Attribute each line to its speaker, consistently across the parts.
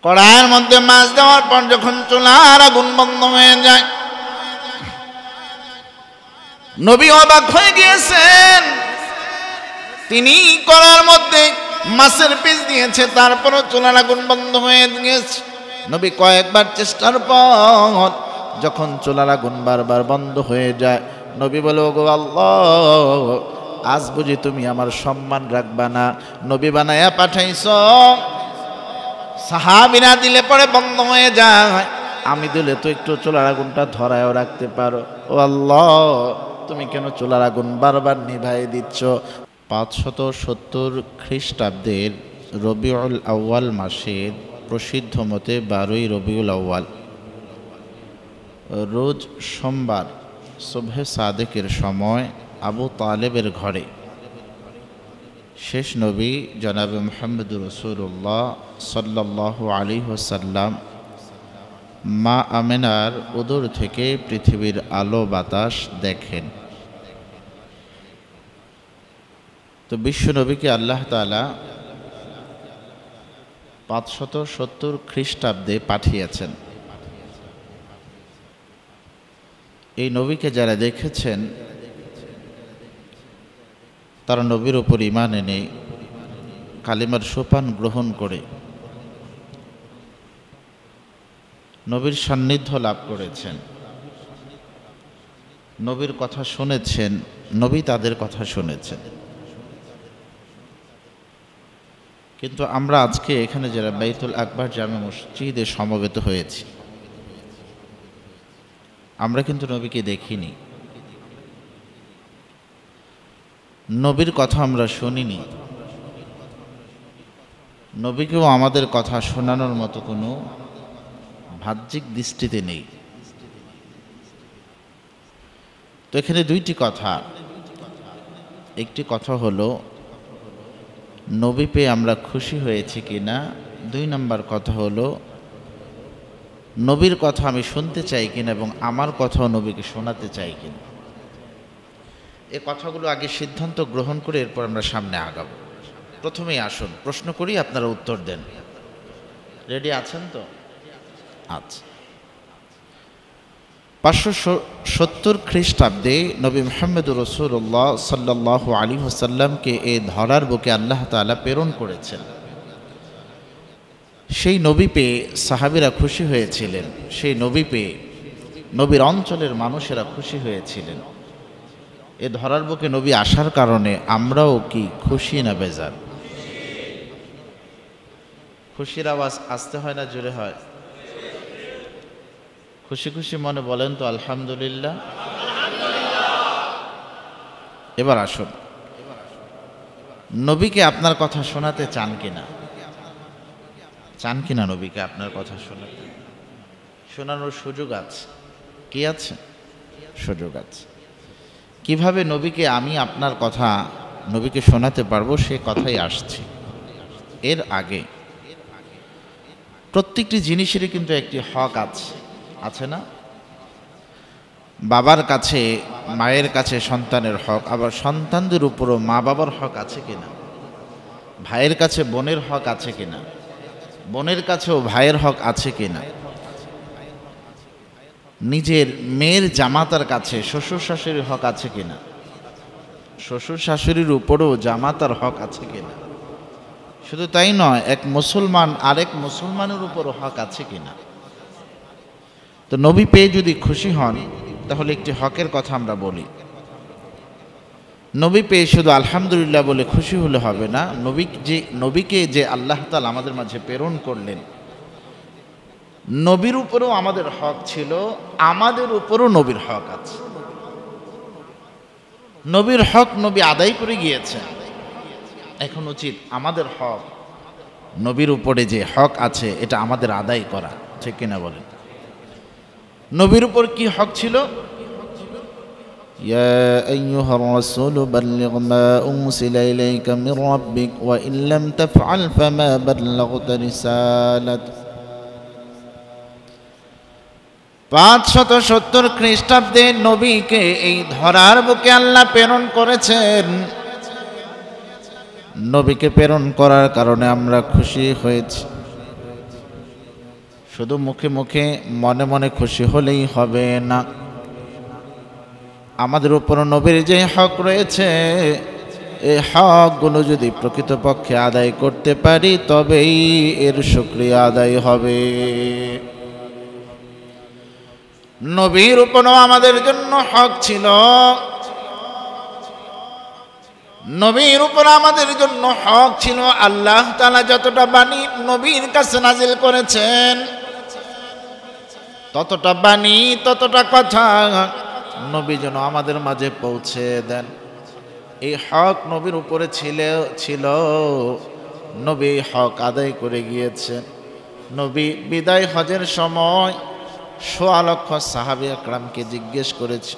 Speaker 1: কড়াইয়ের মধ্যে মাছ দেওয়ার পর যখন চুলার আগুন বন্ধ হয়ে যায়, নবী অবাক হয়ে গিয়েছেন। তিনি কড়াইয়ের মধ্যে মাছের পিস দিয়েছে, তারপরও চুলার আগুন বন্ধ হয়ে গিয়েছে। নবী কয়েকবার চেষ্টার পর যখন চুলার আগুন বারবার বন্ধ হয়ে যায়, নবী বলে, ওগো আল্লাহ, আজ বুঝি তুমি আমার সম্মান রাখবা না? নবী বানায়া পাঠাইছ, সাহাবীরা দিলে পরে বন্ধ হয়ে যায়, আমি দিলে তো একটু চুলার আগুনটা ধরায়ও রাখতে পারো। ও আল্লাহ, তুমি কেন চুলার আগুন বারবার নিভাই দিচ্ছ? 570 খ্রিস্টাব্দের রবিউল আউয়াল মাসের প্রসিদ্ধ মতে 12ই রবিউল আউয়াল, রোজ সোমবার সুবহে সাদেকের সময় আবু তালেবের ঘরে শেষ নবী জনাবে মুহাম্মদুর রাসূলুল্লাহ সাল্লাল্লাহু আলাইহি ওয়াসাল্লাম মা আমেনার উদর থেকে পৃথিবীর আলো বাতাস দেখেন। তো বিশ্ব নবীকে আল্লাহ তাআলা 570 খ্রিস্টাব্দে পাঠিয়েছেন। এই নবীকে যারা দেখেছেন তারা নবীর উপর ঈমান এনে কালিমার সোপান গ্রহণ করে নবীর সান্নিধ্য লাভ করেছেন, নবীর কথা শুনেছেন, নবী তাদের কথা শুনেছেন। কিন্তু আমরা আজকে এখানে যারা বাইতুল আকবার জামে মসজিদে সমবেত হয়েছি, আমরা কিন্তু নবীকে দেখিনি, নবীর কথা আমরা শুনিনি, নবীকেও আমাদের কথা শোনানোর মতো কোনো বাহ্যিক দৃষ্টিতে নেই। তো এখানে দুইটি কথা, একটি কথা হলো নবী পেয়ে আমরা খুশি হয়েছি কিনা, 2 নম্বর কথা হলো নবীর কথা আমি শুনতে চাই কিনা এবং আমার কথাও নবীকে শোনাতে চাই কিনা। এই কথাগুলো আগে সিদ্ধান্ত গ্রহণ করে এরপর আমরা সামনে আগাবো। প্রথমেই আসুন প্রশ্ন করি, আপনারা উত্তর দেন। রেডি আছেন তো? আচ্ছা। 570 খ্রিস্টাব্দে নবী মুহাম্মদুর রাসূলুল্লাহ সাল্লাল্লাহু আলাইহি ওয়াসাল্লামকে এই ধরার বুকে আল্লাহ তাআলা প্রেরণ করেছেন। সেই নবী পেয়ে সাহাবীরা খুশি হয়েছিলেন, সেই নবী পেয়ে নবীর অঞ্চলের মানুষেরা খুশি হয়েছিলেন। এ ধরার বুকে নবী আসার কারণে আমরাও কি খুশি না বেজার? খুশির আওয়াজ আসতে হয় না জোরে হয়? খুশি খুশি মনে বলেন তো আলহামদুলিল্লাহ। এবার আসুন, নবীকে আপনার কথা শোনাতে চান কিনা? চান কিনা নবীকে আপনার কথা শোনাতে? শোনানোর সুযোগ আছে, কি আছে? সুযোগ আছে। কিভাবে নবীকে আমি আপনার কথা নবীকে শোনাতে পারবো সে কথাই আসছে। এর আগে প্রত্যেকটি জিনিসেরই কিন্তু একটি হক আছে, আছে না? বাবার কাছে মায়ের কাছে সন্তানের হক, আবার সন্তানদের উপরও মা বাবার হক আছে কিনা? ভাইয়ের কাছে বোনের হক আছে কিনা? বোনের কাছেও ভাইয়ের হক আছে কিনা? নিজের মেয়ের জামাতার কাছে শ্বশুর শাশুড়ির হক আছে কিনা? শ্বশুর শাশুড়ির উপরও জামাতার হক আছে কিনা? শুধু তাই নয়, এক মুসলমান আরেক মুসলমানের উপরও হক আছে কিনা? তো নবী পেয়ে যদি খুশি হন তাহলে একটি হকের কথা আমরা বলি। নবী পেয়ে শুধু আলহামদুলিল্লাহ বলে খুশি হলে হবে না, নবীকে যে আল্লাহ তাআলা আমাদের মাঝে প্রেরণ করলেন, নবীর উপরেও আমাদের হক ছিল, আমাদের উপরও নবীর হক আছে। নবীর হক নবী আদায় করে গিয়েছেন, এখন উচিত আমাদের হক, নবীর উপরে যে হক আছে এটা আমাদের আদায় করা, ঠিক কিনা বলেন? নবীর উপর কি হক ছিল? ইয়া আইয়ুহার রাসূলু বাল্লিগ মা উনসিলা ইলাইকা মির রাব্বিক ওয়া ইন লাম তাফআল ফামা বাল্লাগতা রিসালাত। 570 খ্রিস্টাব্দে নবীকে এই ধরার বুকে আল্লাহ প্রেরণ করেছেন। নবীকে প্রেরণ করার কারণে আমরা খুশি হয়েছি। শুধু মুখে মুখে মনে মনে খুশি হলেই হবে না, আমাদের উপর নবীর যে হক রয়েছে এই হকগুলো যদি প্রকৃতপক্ষে আদায় করতে পারি তবেই এর শুকরিয়া আদায় হবে। নবীর উপরও আমাদের জন্য হক ছিল, নবীর উপর আমাদের জন্য হক ছিল। আল্লাহ তাআলা যতটা বাণী নবীর কাছে নাজিল করেছেন, ততটা বাণী ততটা কথা নবী যেন আমাদের মাঝে পৌঁছে দেন, এই হক নবীর উপরে ছিল। নবী হক আদায় করে গিয়েছেন। নবী বিদায় হজের সময় ১৬ লক্ষ সাহাবী একরামকে জিজ্ঞেস করেছে,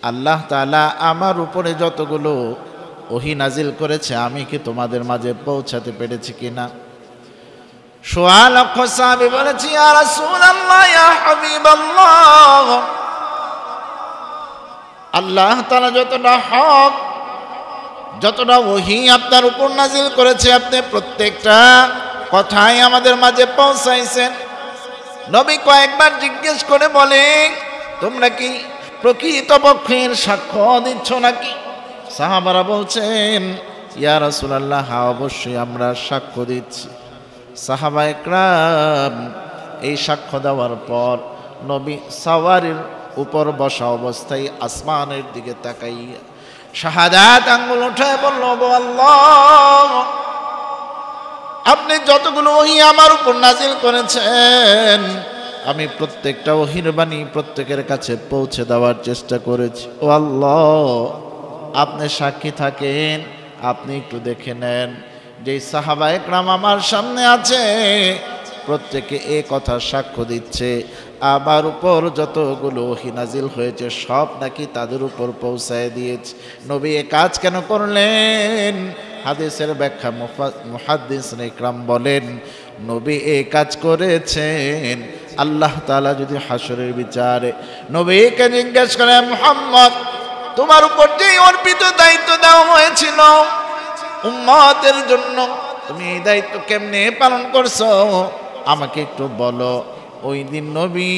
Speaker 1: আল্লাহ তাআলা আমার উপরে যতগুলো ওহী নাজিল করেছে আমি কি তোমাদের মাঝে পৌঁছাতে পেরেছি কিনা? ১৬ লক্ষ সাহাবী বলেছে, ইয়া রাসূলুল্লাহ, ইয়া হাবিবাল্লাহ, আল্লাহ তাআলা যতটা হক, যতটা ওহী আপনার উপর নাজিল করেছে আপনি প্রত্যেকটা কথাই আমাদের মাঝে পৌঁছাইছেন। নবী কয়েকবার জিজ্ঞেস করে বলে, তোমরা কি প্রকৃতপক্ষের সাক্ষ্য দিচ্ছ নাকি? সাহাবারা বলছেন, ইয়া রাসূলুল্লাহ, হ্যাঁ অবশ্যই আমরা সাক্ষ্য দিচ্ছি। সাহাবা একরাম এই সাক্ষ্য দেওয়ার পর নবী সাওয়ারির উপর বসা অবস্থায় আসমানের দিকে তাকাইয়া শাহাদাত আঙ্গুল উঠায় বলল, আল্লাহ, আপনি যতগুলো ওহী আমার উপর নাজিল করেছেন আমি প্রত্যেকটা ওহীর বাণী প্রত্যেকের কাছে পৌঁছে দেওয়ার চেষ্টা করেছি। ও আল্লাহ, আপনি সাক্ষী থাকেন, আপনি একটু দেখে নেন যে সাহাবা একরাম আমার সামনে আছে প্রত্যেকে এ কথা সাক্ষ্য দিচ্ছে আমার উপর যতগুলো ওহী নাজিল হয়েছে সব নাকি তাদের উপর পৌঁছায় দিয়েছে। নবী এ কাজ কেন করলেন? হাদিসের ব্যাখ্যা মুহাদ্দিসিন ইকরাম বলেন, নবী এই কাজ করেছেন আল্লাহ তাআলা যদি হাসরের বিচারে নবীকে জিজ্ঞেস করে, মুহাম্মদ, তোমার উপর যে অর্পিত দায়িত্ব দেওয়া হয়েছিল উম্মতের জন্য, তুমি এই দায়িত্ব কেমনে পালন করছো আমাকে একটু বলো। ওই দিন নবী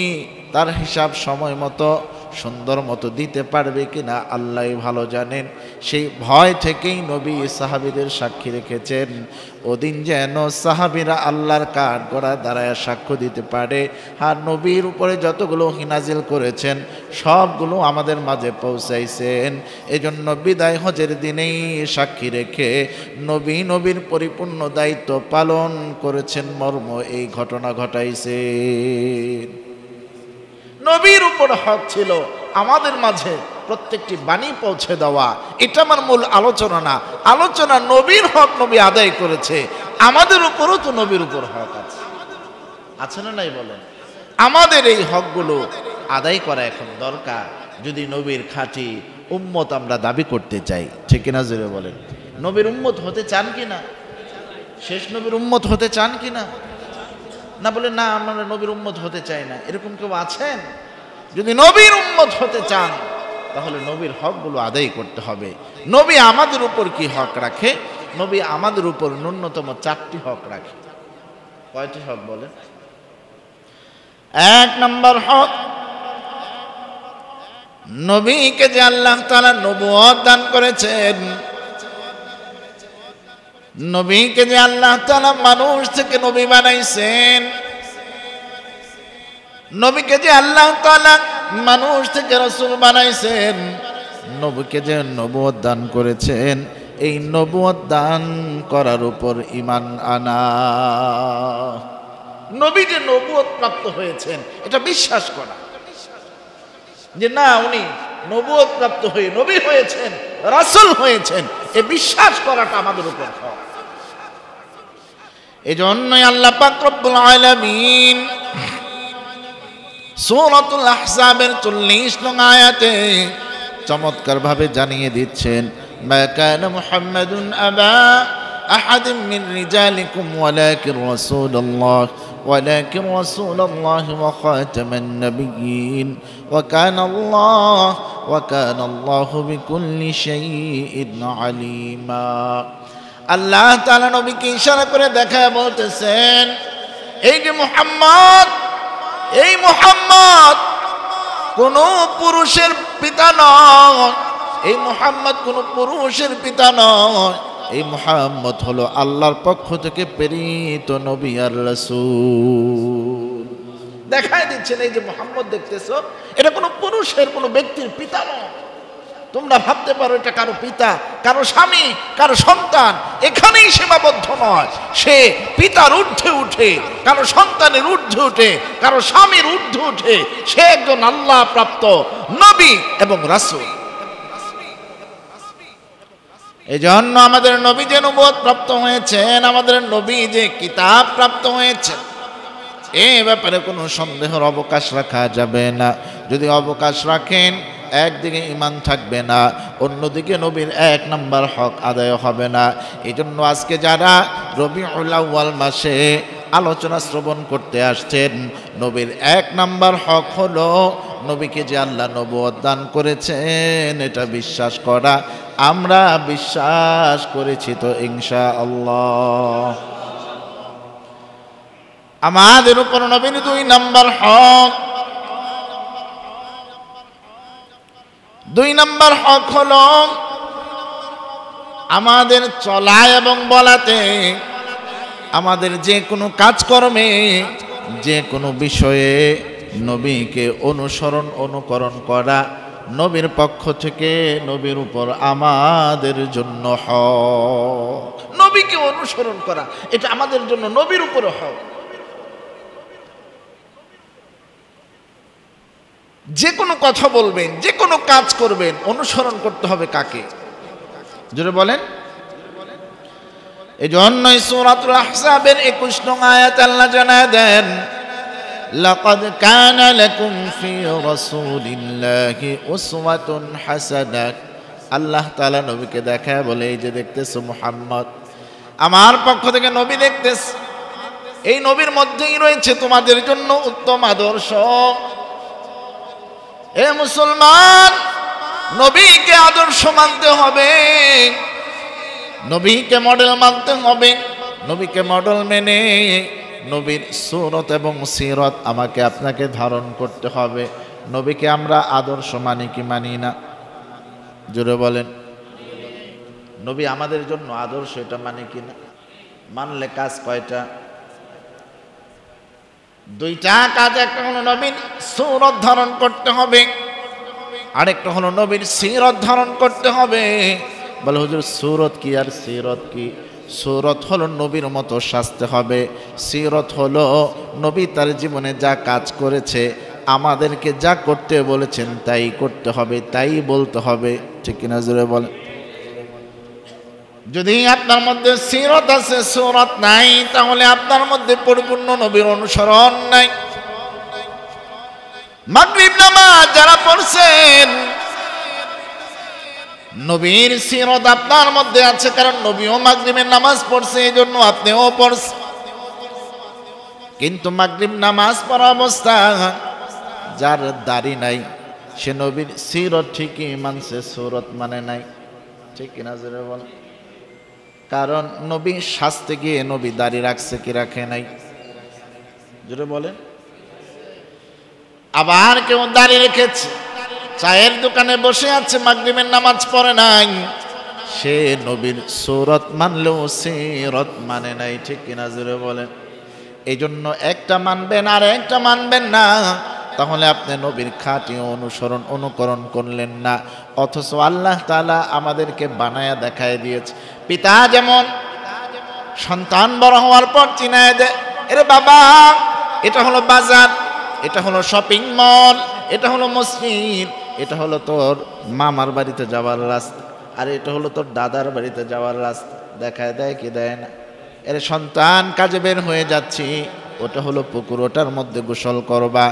Speaker 1: তার হিসাব সময় মতো সুন্দর মতো দিতে পারবে কিনা আল্লাহই ভালো জানেন। সেই ভয় থেকেই নবী সাহাবীদের সাক্ষী রেখেছেন, ওদিন যেন সাহাবীরা আল্লাহর কাঠ গড়া দাঁড়ায় সাক্ষ্য দিতে পারে, আর নবীর উপরে যতগুলো ওহী নাজিল করেছেন সবগুলো আমাদের মাঝে পৌঁছাইছেন। এজন্য বিদায় হজের দিনেই সাক্ষী রেখে নবীর পরিপূর্ণ দায়িত্ব পালন করেছেন মর্ম এই ঘটনা ঘটাইছেন। নবীর উপর হক ছিল আমাদের মাঝে প্রত্যেকটি বাণী পৌঁছে দেওয়া। এটা আমার মূল আলোচনা না, আলোচনা নবীর হক নবী আদায় করেছে, আমাদের উপরও তো নবীর উপর হক আছে না নাই বলেন? আমাদের এই হকগুলো আদায় করা এখন দরকার যদি নবীর খাঁটি উম্মত আমরা দাবি করতে চাই। ঠিক কিনা জোরে বলেন? নবীর উম্মত হতে চান কিনা? শেষ নবীর উম্মত হতে চান কিনা? না বলে না আমরা নবীর উম্মত হতে চাই না, এরকম কেউ আছেন? যদি নবীর উম্মত হতে চান তাহলে নবীর হকগুলো আদায় করতে হবে। নবী আমাদের উপর কি হক রাখে? নবী আমাদের উপর ন্যূনতম 4টি হক রাখে। কয়টি হক বলেন? 1 নম্বর হক, নবীকে যে আল্লাহ তাআলা নবুয়ত দান করেছেন, নবীকে যে আল্লাহ তাআলা মানুষ থেকে নবী বানাইছেন, নবীকে যে আল্লাহ তাআলা মানুষ থেকে রাসূল বানাইছেন, নবীকে যে নবুয়ত দান করেছেন, এই নবুয়ত দান করার উপর ঈমান আনা। নবী যে নবুয়ত প্রাপ্ত হয়েছেন এটা বিশ্বাস করা, যে না উনি নবুয়ত প্রাপ্ত হয়ে নবী হয়েছেন, রাসূল হয়েছেন, এ বিশ্বাস করাটা আমাদের উপর হক। এজন্যই আল্লাহ পাক রব্বুল আলামিন সূরাতুল আহজাবের 40 নং আয়াতে চমৎকার ভাবে জানিয়ে দিচ্ছেন, মা কানা মুহাম্মাদুন আবা আহাদিন মিন রিজালিকুম ওয়ালাকিন রাসূলুল্লাহ ওয়া খাতামান নাবিয়্যিন ওয়া কানা আল্লাহু বিকুল্লি শাইইন আলিমা। আল্লাহ তাআলা নবীকে ইশারা করে দেখায় বলতেছেন, এই যে মুহাম্মদ, এই মুহাম্মদ কোন পুরুষের পিতা নয়, এই মুহাম্মদ কোন পুরুষের পিতা নয়, এই মুহাম্মদ হলো আল্লাহর পক্ষ থেকে প্রেরিত নবী আর রাসূল। দেখায় দিচ্ছেন এই যে মুহাম্মদ দেখতেছো, এটা কোনো পুরুষের কোনো ব্যক্তির পিতা নয়। তোমরা ভাবতে পারো এটা কারো পিতা, কারো স্বামী, কারো সন্তান, এখানেই সীমাবদ্ধ নয়। সে পিতার ঊর্ধ্বে উঠে, কারো সন্তানের ঊর্ধ্বে উঠে, কারো স্বামীর ঊর্ধ্বে উঠে। সে একজন আল্লাহ প্রাপ্ত নবী এবং রাসূল। এই জন্য আমাদের নবী যে নবুয়ত প্রাপ্ত হয়েছেন, আমাদের নবী যে কিতাব প্রাপ্ত হয়েছে, এ ব্যাপারে কোনো সন্দেহের অবকাশ রাখা যাবে না। যদি অবকাশ রাখেন, একদিকে ঈমান থাকবে না, অন্যদিকে নবীর এক নাম্বার হক আদায় হবে না। এই জন্য আজকে যারা রবিউল আউয়াল মাসে আলোচনা শ্রবণ করতে আসছেন, নবীর এক নাম্বার হক হলো নবীকে যে আল্লাহ নবুয়ত দান করেছেন এটা বিশ্বাস করা। আমরা বিশ্বাস করেছি তো ইনশাআল্লাহ। আমাদের উপর নবীর দুই নাম্বার হক, দুই নাম্বার হক হলো আমাদের চলা এবং বলাতে, আমাদের যে কোনো কাজকর্মে, যে কোনো বিষয়ে নবীকে অনুসরণ অনুকরণ করা নবীর পক্ষ থেকে নবীর উপর আমাদের জন্য হক। নবীকে অনুসরণ করা এটা আমাদের জন্য নবীর উপর হক। যে কোনো কথা বলবেন, যে কোনো কাজ করবেন, অনুসরণ করতে হবে কাকে? জোরে বলেন। এই জন্যই সূরাতুল আহজাবের 21 নং আয়াত আল্লাহ জানায় দেন, লাকাদ কানা লাকুম ফি রাসূলিল্লাহি উসওয়াতুন হাসানাহ। আল্লাহ তাআলা নবীকে দেখায় বলে, এই যে দেখতেছো মুহাম্মদ, আমার পক্ষ থেকে নবী দেখতেছ, এই নবীর মধ্যেই রয়েছে তোমাদের জন্য উত্তম আদর্শ। এ মুসলমান, নবীকে আদর্শ মানতে হবে, নবীকে মডেল মানতে হবে। নবীকে মডেল মেনে নবীর সুরত এবং সিরত আমাকে আপনাকে ধারণ করতে হবে। নবীকে আমরা আদর্শ মানি কি মানি না? জোরে বলেন। নবী আমাদের জন্য আদর্শ, এটা মানি কি না? মানলে কাজ কয়টা? দুইটা কাজ। একটা হলো নবীর সুরত ধারণ করতে হবে, আরেকটা হলো নবীর সিরত ধারণ করতে হবে। বলে হুজুর সুরত কি আর সিরত কি? সুরত হলো নবীর মতো সাজতে হবে, সিরত হলো নবী তার জীবনে যা কাজ করেছে, আমাদেরকে যা করতে বলেছেন তাই করতে হবে, তাই বলতে হবে। ঠিক কিনা জোরে বলেন। যদি আপনার মধ্যে সিরত আছে, সুরত নাই, তাহলে আপনার মধ্যে পরিপূর্ণ নবীর অনুসরণ নাই। মাগরিব নামাজ যারা পড়ছেন, নবীর সিরত আপনার মধ্যে আছে, কারণ নবীও মাগরিবের নামাজ পড়ছে, এই জন্য আপনিও পড়ছেন। কিন্তু মাগরিব নামাজ পড়া অবস্থা যার দাড়ি নাই, সে নবীর সিরত ঠিকই মানছে, সুরত মানে নাই। ঠিক কিনা জোরে বল। কারণ নবী সাজতে গিয়ে নবী দাড়ি রাখছে কি রাখে নাই? জোরে বলেন। আবার কেউ দাড়ি রেখেছে, চায়ের দোকানে বসে আছে, মাগরিবের নামাজ পড়ে নাই, সে নবীর সুরত মানলেও সিরত মানে নাই। ঠিক কিনা জোরে বলেন। এই জন্য একটা মানবেন আর একটা মানবেন না, তাহলে আপনি নবীর খাঁটি অনুসরণ অনুকরণ করলেন না। অথচ আল্লাহ তাআলা আমাদেরকে বানায়া দেখায় দিয়েছে। পিতা যেমন সন্তান বড় হওয়ার পর চিনায় দেয়, এরে বাবা এটা হলো বাজার, এটা হলো শপিং মল, এটা হলো মসজিদ, এটা হলো তোর মামার বাড়িতে যাওয়ার রাস্তা, আর এটা হলো তোর দাদার বাড়িতে যাওয়ার রাস্তা। দেখায় দেয় কি দেয় না? এর সন্তান কাজে বের হয়ে যাচ্ছি, ওটা হলো পুকুর, ওটার মধ্যে গোসল করবা।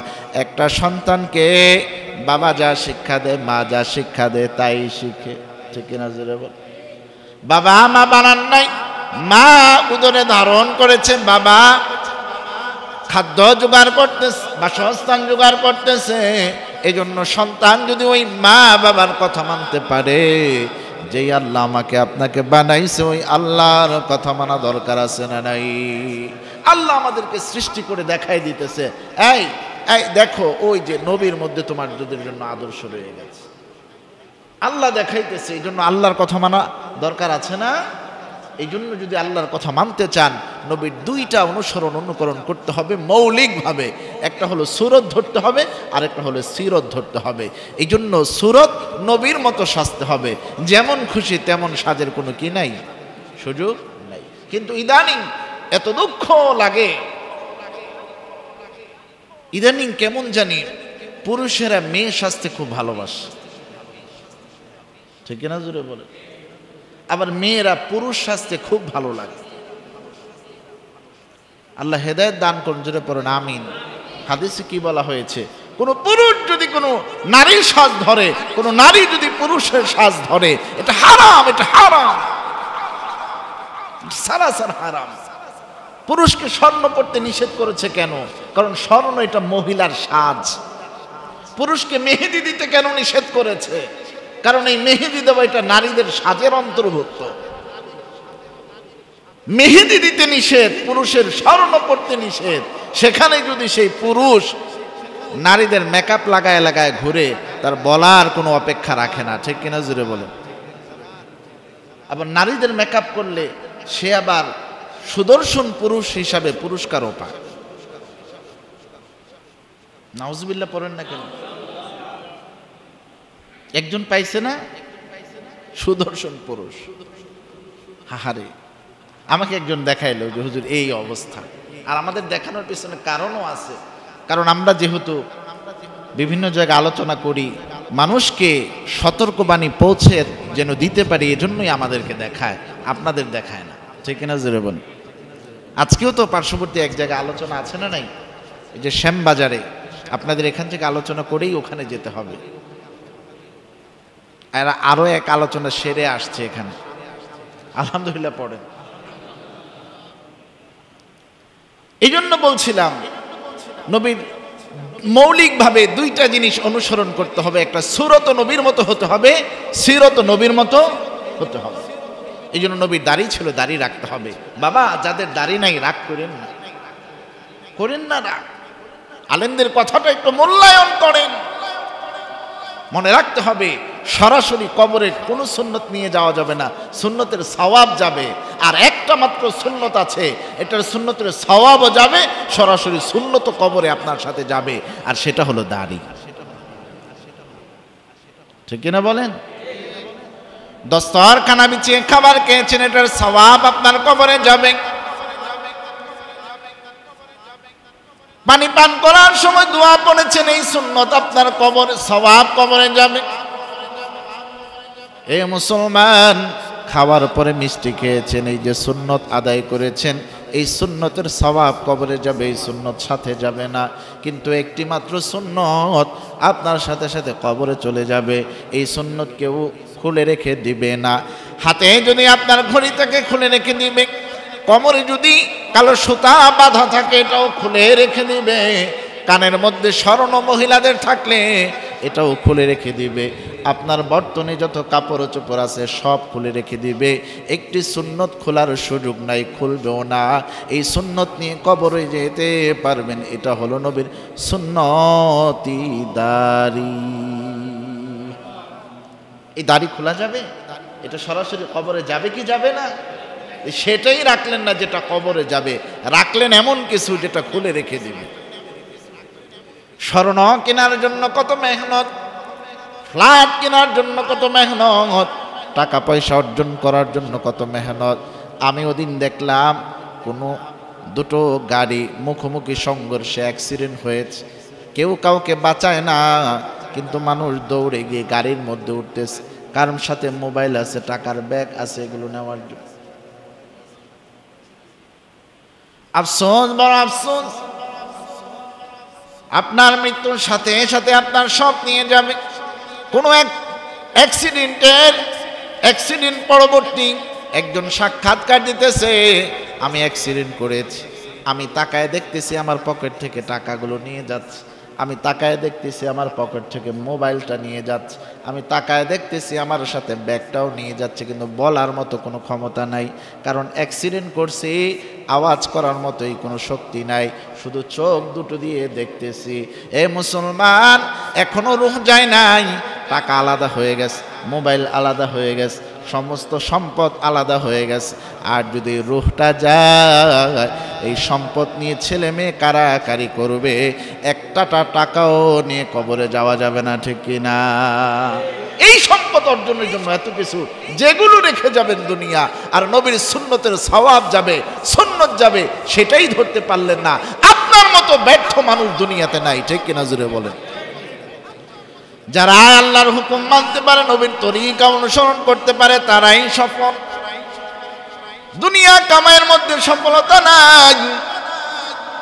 Speaker 1: একটা সন্তানকে বাবা যা শিক্ষা দেয়, মা যা শিক্ষা দেয় তাই শিখে। ঠিক কিনা জোরে বল। বাবা মা বানান নাই, মা উদরে ধারণ করেছে, বাবা খাদ্য জোগাড় করতেছে, বাসস্থান জোগাড় করতেছে। এই জন্য সন্তান যদি ওই মা বাবার কথা মানতে পারে, যেই আল্লাহ আমাকে আপনাকে বানাইছে ওই আল্লাহর কথা মানা দরকার আছে না নাই? আল্লাহ আমাদেরকে সৃষ্টি করে দেখাই দিতেছে, এই এই দেখো ওই যে নবীর মধ্যে তোমার দুধের জন্য আদর্শ রয়ে গেছে। আল্লাহ দেখাইতেছে, এই জন্য আল্লাহর কথা মানা দরকার আছে না? এই জন্য যদি আল্লাহর কথা মানতে চান, নবীর দুইটা অনুকরণ করতে হবে মৌলিকভাবে। একটা হলো সুরত ধরতে হবে, আর একটা হলো সিরত ধরতে হবে। এই জন্য সুরত নবীর মতো সাজতে হবে, যেমন খুশি তেমন সাজের কোনো কি নাই, সুযোগ নাই। কিন্তু ইদানিং এত দুঃখ লাগে, ইদানিং কেমন জানি পুরুষেরা মেয়ে সাজতে খুব ভালোবাসে, ঠিক না জুড়ে বলে, আবার মেয়েরা পুরুষ সাজতে খুব ভালো লাগে। আল্লাহ হেদায়েত দান করুন, জুড়ে পড়েন আমিন। হাদিসে কি বলা হয়েছে, কোন পুরুষ যদি কোনো নারীর সাজ ধরে, কোন নারী যদি পুরুষের সাজ ধরে, এটা হারাম, এটা হারাম, সারাসার হারাম। পুরুষকে স্বর্ণ পড়তে নিষেধ করেছে কেন? কারণ স্বর্ণ এটা মহিলার সাজ। পুরুষকে মেহেদি দিতে কেন নিষেধ করেছে? কারণ এই মেহেদি দেওয়া এটা নারীদের সাজের অন্তর্ভুক্ত। মেহেদি দিতে নিষেধ, পুরুষের স্বর্ণ পড়তে নিষেধ। সেখানে যদি সেই পুরুষ নারীদের মেকআপ লাগায় লাগায় ঘুরে, তার বলার কোনো অপেক্ষা রাখে না, ঠিক কিনা জুড়ে বলেন? আবার নারীদের মেকআপ করলে সে আবার সুদর্শন পুরুষ হিসাবে পুরস্কারও পায়। নাউজুবিল্লাহ পড়েন না কেন? একজন পাইছে না সুদর্শন পুরুষ, হাহারে। আমাকে একজন দেখাইলো যে হুজুর এই অবস্থা। আর আমাদের দেখানোর পিছনে কারণও আছে, কারণ আমরা যেহেতু বিভিন্ন জায়গায় আলোচনা করি, মানুষকে সতর্কবাণী পৌঁছে যেন দিতে পারি, এজন্যই আমাদেরকে দেখায়, আপনাদের দেখায় না, ঠিক না জোরে বলেন? আজকেও তো পার্শ্ববর্তী এক জায়গায় আলোচনা আছে না নাই? এই যে শ্যামবাজারে, আপনাদের এখান থেকে আলোচনা করেই ওখানে যেতে হবে। আর আরো এক আলোচনা সেরে আসছে এখানে, আলহামদুলিল্লাহ পড়েন। এই জন্য বলছিলাম নবীর মৌলিকভাবে দুইটা জিনিস অনুসরণ করতে হবে, একটা সুরত নবীর মতো হতে হবে, সিরত নবীর মতো হতে হবে। এই জন্য নবীর দাড়ি ছিল, দাড়ি রাখতে হবে। বাবা যাদের দাড়ি নাই রাগ করেন না, করেন না রাগ। আলেমদের কথাটা একটু মূল্যায়ন করেন। মনে রাখতে হবে সরাসরি কবরের কোনো সুন্নত নিয়ে যাওয়া যাবে না, সুন্নতের সওয়াব যাবে। আর একটা মাত্র সুন্নত আছে, এটার সুন্নতের সওয়াবও যাবে, সরাসরি সুন্নত কবরে আপনার সাথে যাবে, আর সেটা হলো দাড়ি, ঠিক কিনা বলেন? দস্তরখানা বিছিয়ে খাবার খেয়েছেন, এটার সওয়াব আপনার কবরে যাবে। পানি পান করার সময় দোয়া পড়েছেন, এই সুন্নত আপনার কবরে, সওয়াব কবরে যাবে। এ মুসলমান, খাওয়ার পরে মিষ্টি খেয়েছেন, এই যে সুন্নত আদায় করেছেন, এই সুন্নতের সওয়াব কবরে যাবে, এই সুন্নত সাথে যাবে না। কিন্তু একটি মাত্র সুন্নত আপনার সাথে সাথে কবরে চলে যাবে, এই সুন্নত কেউ খুলে রেখে দিবে না। হাতে যদি আপনার ঘড়ি থাকে খুলে রেখে দিবে, কোমরে যদি কালো সুতা বাঁধা থাকে এটাও খুলে রেখে দিবে, কানের মধ্যে স্বর্ণ মহিলাদের থাকলে এটাও খুলে রেখে দিবে, আপনার বর্তনে যত কাপড় চোপড় আছে সব খুলে রেখে দিবে। একটি সুন্নত খোলার সুযোগ নাই, খুলবেও না। এই সুন্নত নিয়ে কবরে যেতে পারবেন, এটা হলো নবীর সুন্নতি দাড়ি। এই দাড়ি খোলা যাবে? এটা সরাসরি কবরে যাবে কি যাবে না? সেটাই রাখলেন না যেটা কবরে যাবে, রাখলেন এমন কিছু যেটা খুলে রেখে দিবে। স্বর্ণ কেনার জন্য কত মেহনত, ফ্ল্যাট কেনার জন্য কত মেহনত, টাকা পয়সা অর্জন করার জন্য কত মেহনত। আমি ওদিন দেখলাম কোনো দুটো গাড়ি মুখোমুখি সংঘর্ষে অ্যাক্সিডেন্ট হয়েছে, কেউ কাউকে বাঁচায় না, কিন্তু মানুষ দৌড়ে গিয়ে গাড়ির মধ্যে উঠতেছে, কারোর সাথে মোবাইল আছে, টাকার ব্যাগ আছে, এগুলো নেওয়ার জন্য। আফসোস, বড় আফসোস। আপনার মৃত্যুর সাথে সাথে আপনার সব নিয়ে যাবে। কোনো এক অ্যাক্সিডেন্ট পরবর্তী একজন সাক্ষাৎকার দিতেছে, আমি অ্যাক্সিডেন্ট করেছি, আমি তাকায় দেখতেছি আমার পকেট থেকে টাকাগুলো নিয়ে যাচ্ছে, আমি তাকায় দেখতেছি আমার পকেট থেকে মোবাইলটা নিয়ে যাচ্ছে, আমি তাকায় দেখতেছি আমার সাথে ব্যাগটাও নিয়ে যাচ্ছে, কিন্তু বলার মতো কোনো ক্ষমতা নাই, কারণ অ্যাক্সিডেন্ট করছি, আওয়াজ করার মতোই কোনো শক্তি নাই, শুধু চোখ দুটো দিয়ে দেখতেছি। এ মুসলমান, এখনো রূহ যায় নাই, টাকা আলাদা হয়ে গেছে, মোবাইল আলাদা হয়ে গেছে, সমস্ত সম্পদ আলাদা হয়ে গেছে, আর যদি রূহটা যায় এই সম্পদ নিয়ে ছেলে মেয়ে কারাকারি করবে, একটা টাকাও নিয়ে কবরে যাওয়া যাবে না, ঠিক কিনা? এই সম্পদ অর্জনের জন্য এত কিছু যেগুলো রেখে যাবেন দুনিয়া, আর নবীর সুন্নতের সওয়াব যাবে, সুন্নত যাবে, সেটাই ধরতে পারলেন না। আপনার মতো ব্যর্থ মানুষ দুনিয়াতে নাই, ঠিক কিনা জুড়ে বলেন? যারা আল্লাহর হুকুম মানতে পারে, নবীর তরিকা অনুসরণ করতে পারে, তারাই সফল। দুনিয়া কামাইয়ের মধ্যে সফলতা নাই।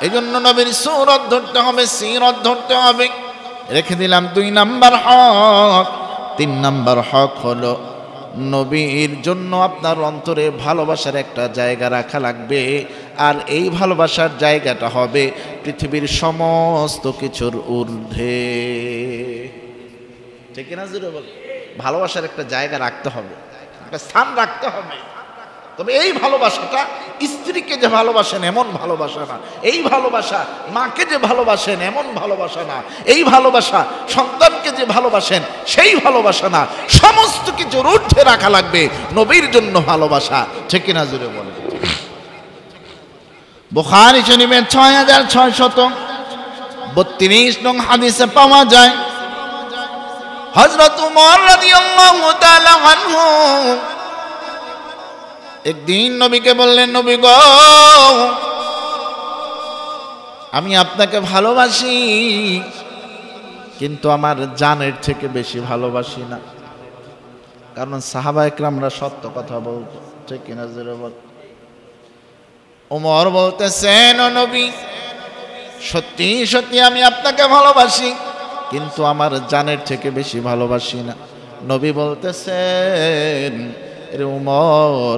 Speaker 1: এই জন্য নবীর সুরত ধরতে হবে, সিরত ধরতে হবে। রেখে দিলাম 2 নাম্বার হক। 3 নাম্বার হক হলো নবীর জন্য আপনার অন্তরে ভালোবাসার একটা জায়গা রাখা লাগবে, আর এই ভালোবাসার জায়গাটা হবে পৃথিবীর সমস্ত কিছুর ঊর্ধ্বে, ঠিক না? জুড়ে বল, ভালোবাসার একটা জায়গা রাখতে হবে, একটা স্থান রাখতে হবে। তবে এই ভালোবাসাটা স্ত্রীকে যে ভালোবাসেন এমন ভালোবাসা না, এই ভালোবাসা মাকে যে ভালোবাসেন এমন ভালোবাসা না, এই ভালোবাসা সন্তানকে যে ভালোবাসেন সেই ভালোবাসা না, সমস্ত কিছুর ঊর্ধ্বে রাখা লাগবে নবীর জন্য ভালোবাসা, ঠিক কিনা জুড়ে বলে? বুখারী শরীফের 6632 নং হাদিসে পাওয়া যায়, হযরত উমর রাদিয়াল্লাহু তাআলা আনহু একদিন নবীকে বললেন, নবী গো, আমি আপনাকে ভালোবাসি, কিন্তু আমার জানের থেকে বেশি ভালোবাসি না। কারণ সাহাবা একরামরা সত্য কথা বলতো, ঠিক কিনা জোরে বল? ওমর বলতেছেন, ও নবী, সত্যি সত্যি আমি আপনাকে ভালোবাসি, কিন্তু আমার জানের থেকে বেশি ভালোবাসি না। নবী বলতেছেন, রে উমর,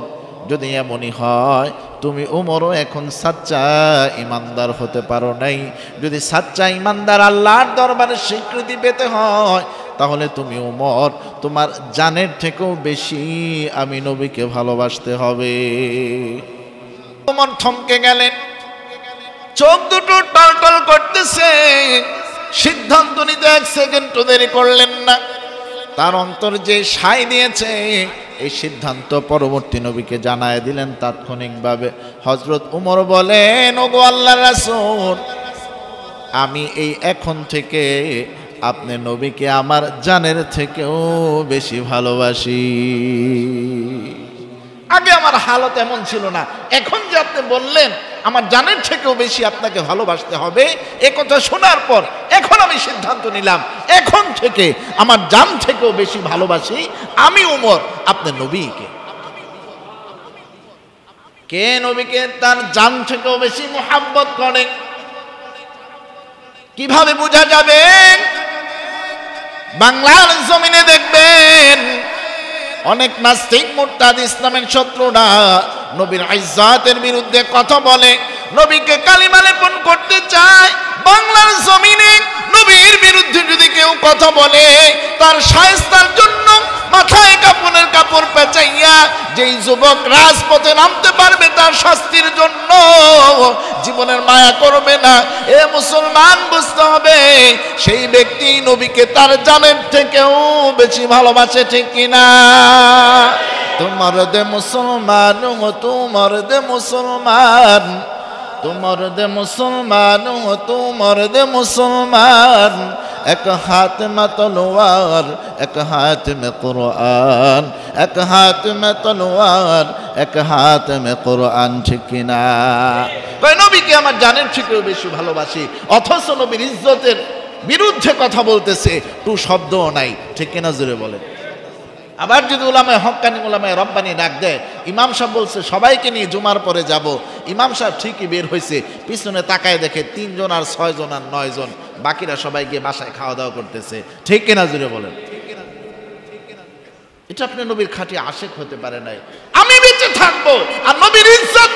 Speaker 1: যদি এমনই হয় তুমি উমরও এখন সাচ্চা ইমানদার হতে পারো নাই। যদি সাচ্চা ইমানদার আল্লাহর দরবারে স্বীকৃতি পেতে হয়, তাহলে তুমি উমর তোমার জানের থেকেও বেশি আমি নবীকে ভালোবাসতে হবে। উমর থমকে গেলেন, চোখ দুটো টলটল করতেছে, সিদ্ধান্ত নিতে 1 সেকেন্ডও দেরি করলেন না। তার অন্তর যে সায় দিয়েছে, এই সিদ্ধান্ত পরবর্তী নবীকে জানায় দিলেন তাৎক্ষণিকভাবে। হযরত উমর বলেন, ওগো আল্লাহর রাসূল, আমি এই এখন থেকে আপনি নবীকে আমার জানের থেকেও বেশি ভালোবাসি। আগে আমার হালত এমন ছিল না, এখন যে আপনি বললেন আমার জানের থেকেও বেশি আপনাকে ভালোবাসতে হবে, এ কথা শোনার পর এখন আমি সিদ্ধান্ত নিলাম, এখন থেকে আমার জান থেকেও বেশি ভালোবাসি আমি উমর আপনি নবীকে। কে নবীকে তার জান থেকেও বেশি মুহাব্বত করে, কিভাবে বোঝা যাবে? বাংলার জমিনে দেখবেন অনেক নাস্তিক মুরতাদ ইসলামের শত্রুরা নবীর ইজ্জতের বিরুদ্ধে কথা বলে, নবীকে কালিমা লেপন করতে চায়। বাংলার জমিনে নবীর বিরুদ্ধে যদি কেউ কথা বলে, তার শায়েস্তার জন্য মাথায় কাপড়ের কাপড় পেঁচাইয়া যেই যুবক রাজপথে নামতে পারবে তার শাস্তির জন্য জীবনের মায়া করবে না। এ মুসলমান, বুঝতে হবে সেই ব্যক্তি নবীকে তার জানের থেকেও বেশি ভালোবাসে, ঠিক কিনা? তোমার দে মুসলমান, তোমার দে মুসলমান, তোমার দে মুসলমান, তোমার দে মুসলমান, এক হাত মে তলোয়ার, এক হাত মে কুরআন, এক হাত মে তলোয়ার, এক হাত মে কুরআন, ঠিক কিনা? নবীকে আমার জানের থেকেও বেশি ভালোবাসি, অথচ নবীর ইজ্জতের বিরুদ্ধে কথা বলতেছে, টু শব্দও নাই, ঠিক কিনা জোরে বলেন? আবার যদি উলামায়ে হক্কানি উলামায়ে রব্বানি ডাক দেয়, ইমাম সাহেব বলছে সবাইকে নিয়ে জুমার পরে যাব, ইমাম সাহেব ঠিকই বের হয়েছে, পিছনে তাকায় দেখে 3 জন আর 6 জন আর 9 জন, বাকিরা সবাই গিয়ে বাসায় খাওয়া দাওয়া করতেছে, ঠিক কিনা জুড়ে বলেন? এটা আপনি নবীর খাঁটি আশেক হতে পারে নাই। আমি বেঁচে থাকবো আর নবীর ইজ্জত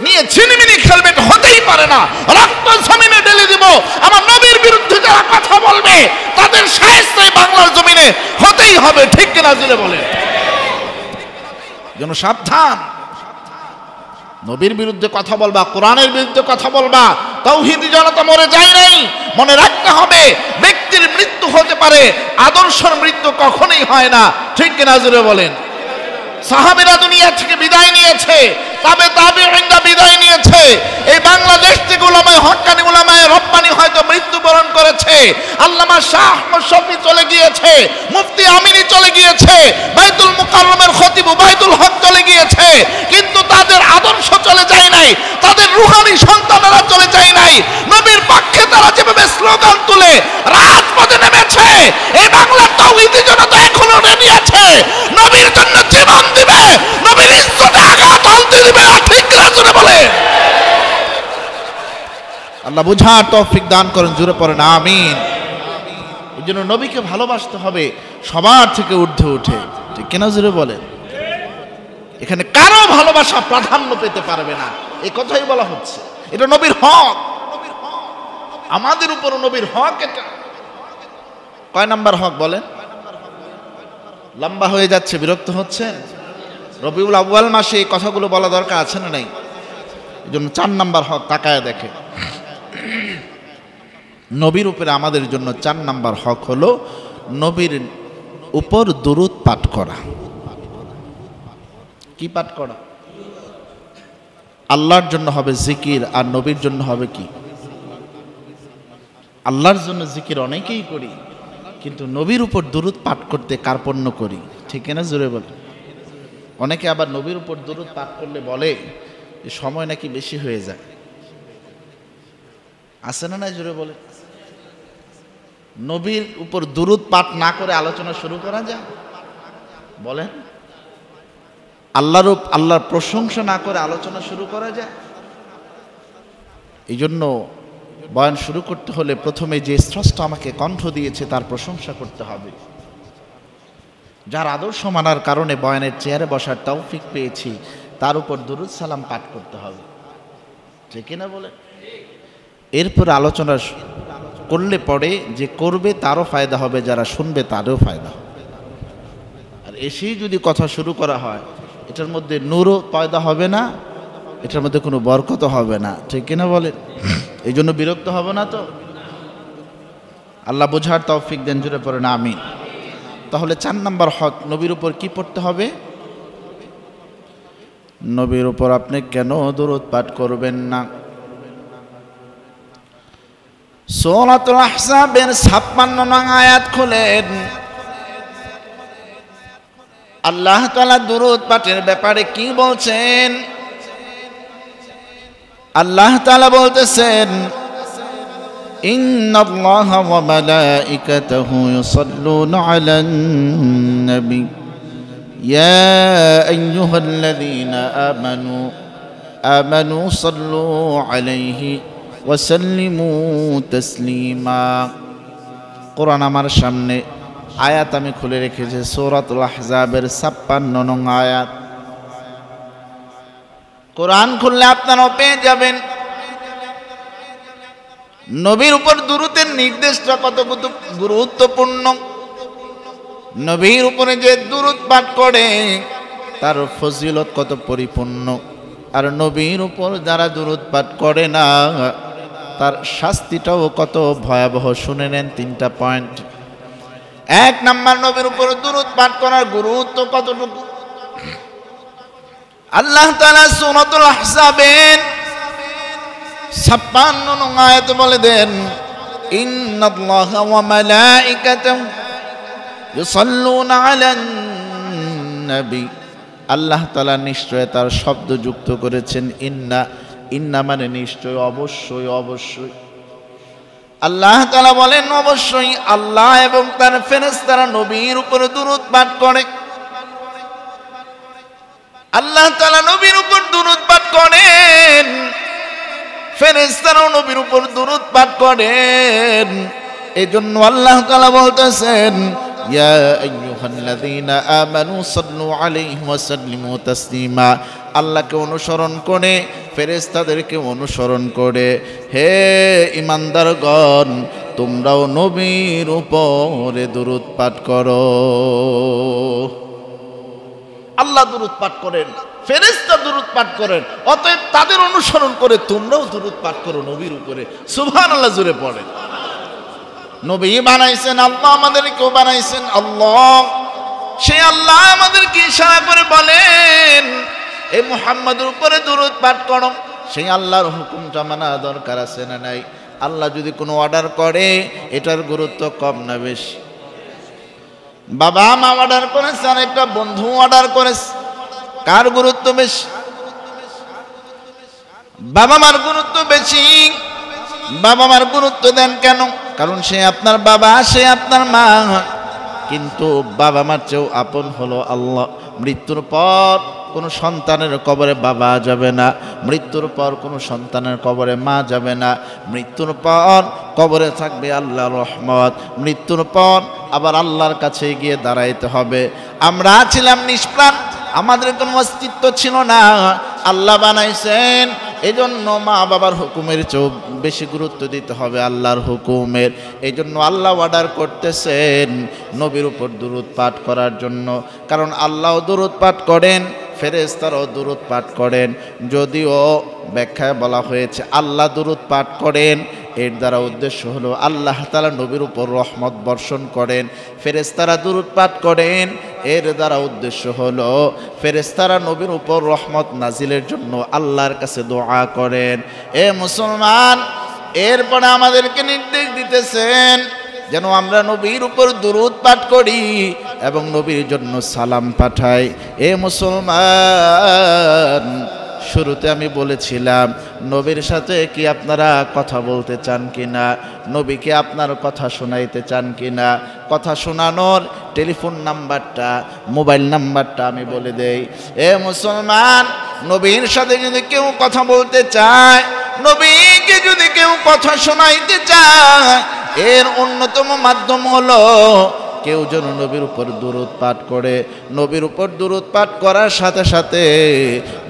Speaker 1: নিয়ে ছিনিমিনি খেলবে, হতেই পারে না। রক্ত জমিনে ঢেলে দিব, আমার নবীর বিরুদ্ধে বলবে তাদের শায়েস্তাই বাংলার জমিনে হতেই হবে, ঠিক কিনা জুড়ে বলে। যেন সাবধান, নবীর বিরুদ্ধে কথা বলবা, কোরআনের বিরুদ্ধে কথা বলবা, তাওহীদি জনতা মরে যায় নাই। মনে রাখতে হবে ব্যক্তির মৃত্যু হতে পারে, আদর্শের মৃত্যু কখনোই হয় না, ঠিক কিনা জুড়ে বলেন। সাহাবীরা দুনিয়া থেকে বিদায় নিয়েছে, তবে তাবেঈনরা বিদায় নিয়েছে। এই বাংলাদেশ থেকে উলামায়ে হক্কানি উলামায়ে রব্বানি হয়তো মৃত্যুবরণ করেছে। আল্লামা শাহ আহমদ শফী চলে গিয়েছে, মুফতি আমিনী চলে গিয়েছে, বাইতুল মুকাররমের খতিব উবাইদুল হক চলে গিয়েছে, কিন্তু তাদের আদর্শ চলে যায় নাই, তাদের রুহানি সন্তানেরা চলে যায় নাই। নবীর পক্ষে তারা যেভাবে স্লোগান তুলে রাজপথে নেমেছে, এই বাংলার তাওহীদি জনতা এখনো রেডি আছে, নবীর জন্য জীবন দিবে, নবীর ইজ্জতে আঘাত আনতে দিবে, ঠিক না জোরে বলে। আল্লাহ বুঝার তৌফিক দান করেন, জোরে পড়েন আমিন। এই জন্য নবীকে ভালোবাসতে হবে সবার থেকে ঊর্ধ্বে উঠে, ঠিক কিনা জোরে বলেন। এখানে কারো ভালোবাসা প্রাধান্য পেতে পারবে না, এই কথাই বলা হচ্ছে। এটা নবীর হক, আমাদের উপর নবীর হক। এটা কয় নাম্বার হক বলেন? লম্বা হয়ে যাচ্ছে, বিরক্ত হচ্ছেন? রবিউল আউয়াল মাসে এই কথাগুলো বলা দরকার আছে না নাই? এই জন্য 4 নাম্বার হক তাকায় দেখে। নবীর উপরে আমাদের জন্য 4 নাম্বার হক হলো নবীর উপর দুরূদ পাঠ করা। কি পাঠ করা? আল্লাহর জন্য হবে জিকির, আর নবীর জন্য হবে কি? আল্লাহর জন্য জিকির অনেকেই করি, কিন্তু নবীর উপর দুরূদ পাঠ করতে কার্পণ্য করি, ঠিক না জোরে বলে। অনেকে আবার নবীর উপর দুরূদ পাঠ করলে বলে যে সময় নাকি বেশি হয়ে যায়, আছে না? নাই জোরে বলে। নবীর উপর দুরূদ পাঠ না করে আলোচনা শুরু করা যায়? বলেন। আল্লাহর প্রশংসা না করে আলোচনা শুরু করা যায়? এই জন্য বয়ান শুরু করতে হলে প্রথমে যে স্রষ্টা আমাকে কণ্ঠ দিয়েছে তার প্রশংসা করতে হবে। যার আদর্শ মানার কারণে বয়ানের চেয়ারে বসার তৌফিক পেয়েছি, তার উপর দুরূদ সালাম পাঠ করতে হবে, ঠিক না বলে। এরপর আলোচনা করলে পরে যে করবে তারও ফায়দা হবে, যারা শুনবে তারও ফায়দা হবে। আর এসেই যদি কথা শুরু করা হয়, এটার মধ্যে নূরও পয়দা হবে না, এটার মধ্যে কোনো বরকত হবে না, ঠিক না বলে। এই জন্য বিরক্ত হব না তো। আল্লাহ বোঝার তৌফিক দেন, জুড়ে পড়ে না আমিন। তাহলে 4 নাম্বার হক, নবীর উপর কি পড়তে হবে? নবীর উপর আপনি কেন দুরূদ পাঠ করবেন না? সূরাতুল আহজাবের 56 নং আয়াত খুলেন। আল্লাহ তাআলা দুরূদ পাঠের ব্যাপারে কি বলছেন? আল্লাহ তাআলা বলতেছেন, ইন্নাল্লাহা ওয়া মালাইকাতাহু ইউসাল্লুনা আলান নবী ইয়া আইয়ুহাল্লাযীনা আমানু সাল্লু আলাইহি ওয়া সাল্লিমু তাসলিমা। কোরআন আমার সামনে, আয়াত আমি খুলে রেখেছি, সূরাতুল আহজাবের 56 নং আয়াত। কোরআন খুললে আপনারাও পেয়ে যাবেন নবীর উপর দুরূদের নির্দেশটা কত গুরুত্বপূর্ণ। নবীর উপরে যে দুরূদ পাঠ করে তার ফজিলত কত পরিপূর্ণ, আর নবীর উপর যারা দুরূদ পাঠ করে না তার শাস্তিটাও কত ভয়াবহ। শুনে নেন 3টা পয়েন্ট। 1 নাম্বার, নবীর উপর দুরূদ পাঠ করার গুরুত্ব কতটুকু। আল্লাহ তাআলা সূরাতুল আহজাবের 56 নং আয়াতে বলে দেন, ইন্নাল্লাহা ওয়া মালাইকাতাহু ইউসাল্লুনা আলান নবী। আল্লাহ তাআলা নিশ্চয় তার শব্দ যুক্ত করেছেন ইন্না। ইন্না মানে নিশ্চয়, অবশ্যই, অবশ্যই। আল্লাহ তাআলা বলেন অবশ্যই আল্লাহ এবং তার ফেরেশতারা নবীর উপর দুরূদ পাঠ করে। আল্লাহ তাআলা নবীর উপর দুরূদ পাঠ করেন, ফেরেশতারাও নবীর উপর দুরূদ পাঠ করেন। এজন্য আল্লাহ তাআলা বলতেছেন, ইয়া আইয়ুহাল্লাযীনা আমানু সাল্লু আলাইহি ওয়া সাল্লিমু তাসলিমা। আল্লাহকে অনুসরণ করে, ফেরেশতাদেরকে অনুসরণ করে, হে ঈমানদারগণ তোমরাও নবীর উপরে দুরূদ পাঠ করো। আল্লাহ দুরূদ পাঠ করেন, ফেরেশতা দুরূদ পাঠ করেন, অতএব তাদের অনুসরণ করে তোমরাও দুরূদ পাঠ করো নবীর উপরে। সুবহানাল্লাহ জোরে পড়েন। নবী বানাইছেন আল্লাহ, আমাদেরকেও বানাইছেন আল্লাহ। সেই আল্লাহ আমাদেরকে ইশারা করে বলেন এই মুহাম্মাদের উপরে দুরূদ পাঠ করো। সেই আল্লাহর হুকুমটা মানা দরকার আছে না নাই? আল্লাহ যদি কোনো অর্ডার করে এটার গুরুত্ব কম না বেশি? বাবা মা অর্ডার করেছে আর একটা বন্ধু অর্ডার করেছে, কার গুরুত্ব বেশি? বাবা মার গুরুত্ব বেশি। বাবা মার গুরুত্ব দেন কেন? কারণ সে আপনার বাবা, সে আপনার মা। কিন্তু বাবা মার চেয়েও আপন হলো আল্লাহ। মৃত্যুর পর কোনো সন্তানের কবরে বাবা যাবে না, মৃত্যুর পর কোনো সন্তানের কবরে মা যাবে না। মৃত্যুর পর কবরে থাকবে আল্লাহর রহমত, মৃত্যুর পর আবার আল্লাহর কাছে গিয়ে দাঁড়াইতে হবে। আমরা ছিলাম নিষ্প্রাণ, আমাদের কোনো অস্তিত্ব ছিল না, আল্লাহ বানাইছেন। এই জন্য মা বাবার হুকুমের চেয়েও বেশি গুরুত্ব দিতে হবে আল্লাহর হুকুমের। এই জন্য আল্লাহ অর্ডার করতেছেন নবীর উপর দুরূদ পাঠ করার জন্য। কারণ আল্লাহও দুরূদ পাঠ করেন, ফেরেশতারাও দুরূদ পাঠ করেন। যদিও ব্যাখ্যায় বলা হয়েছে আল্লাহ দুরূদ পাঠ করেন, এর দ্বারা উদ্দেশ্য হলো আল্লাহ তাআলা নবীর উপর রহমত বর্ষণ করেন। ফেরেশতারা দুরূদ পাঠ করেন, এর দ্বারা উদ্দেশ্য হলো ফেরেশতারা নবীর উপর রহমত নাজিলের জন্য আল্লাহর কাছে দোয়া করেন। এ মুসলমান, এরপরে আমাদেরকে নির্দেশ দিতেছেন যেন আমরা নবীর উপর দুরূদ পাঠ করি এবং নবীর জন্য সালাম পাঠাই। এ মুসলমান, শুরুতে আমি বলেছিলাম নবীর সাথে কি আপনারা কথা বলতে চান কিনা? নবীকে আপনার কথা শোনাইতে চান কিনা? কথা শোনানোর টেলিফোন নাম্বারটা, মোবাইল নাম্বারটা আমি বলে দেই। এ মুসলমান, নবীর সাথে যদি কেউ কথা বলতে চায়, নবীকে যদি কেউ কথা শোনাইতে চায়, এর অন্যতম মাধ্যম হলো কেউ যেন নবীর উপর দুরূদ পাঠ করে। নবীর উপর দুরূদ পাঠ করার সাথে সাথে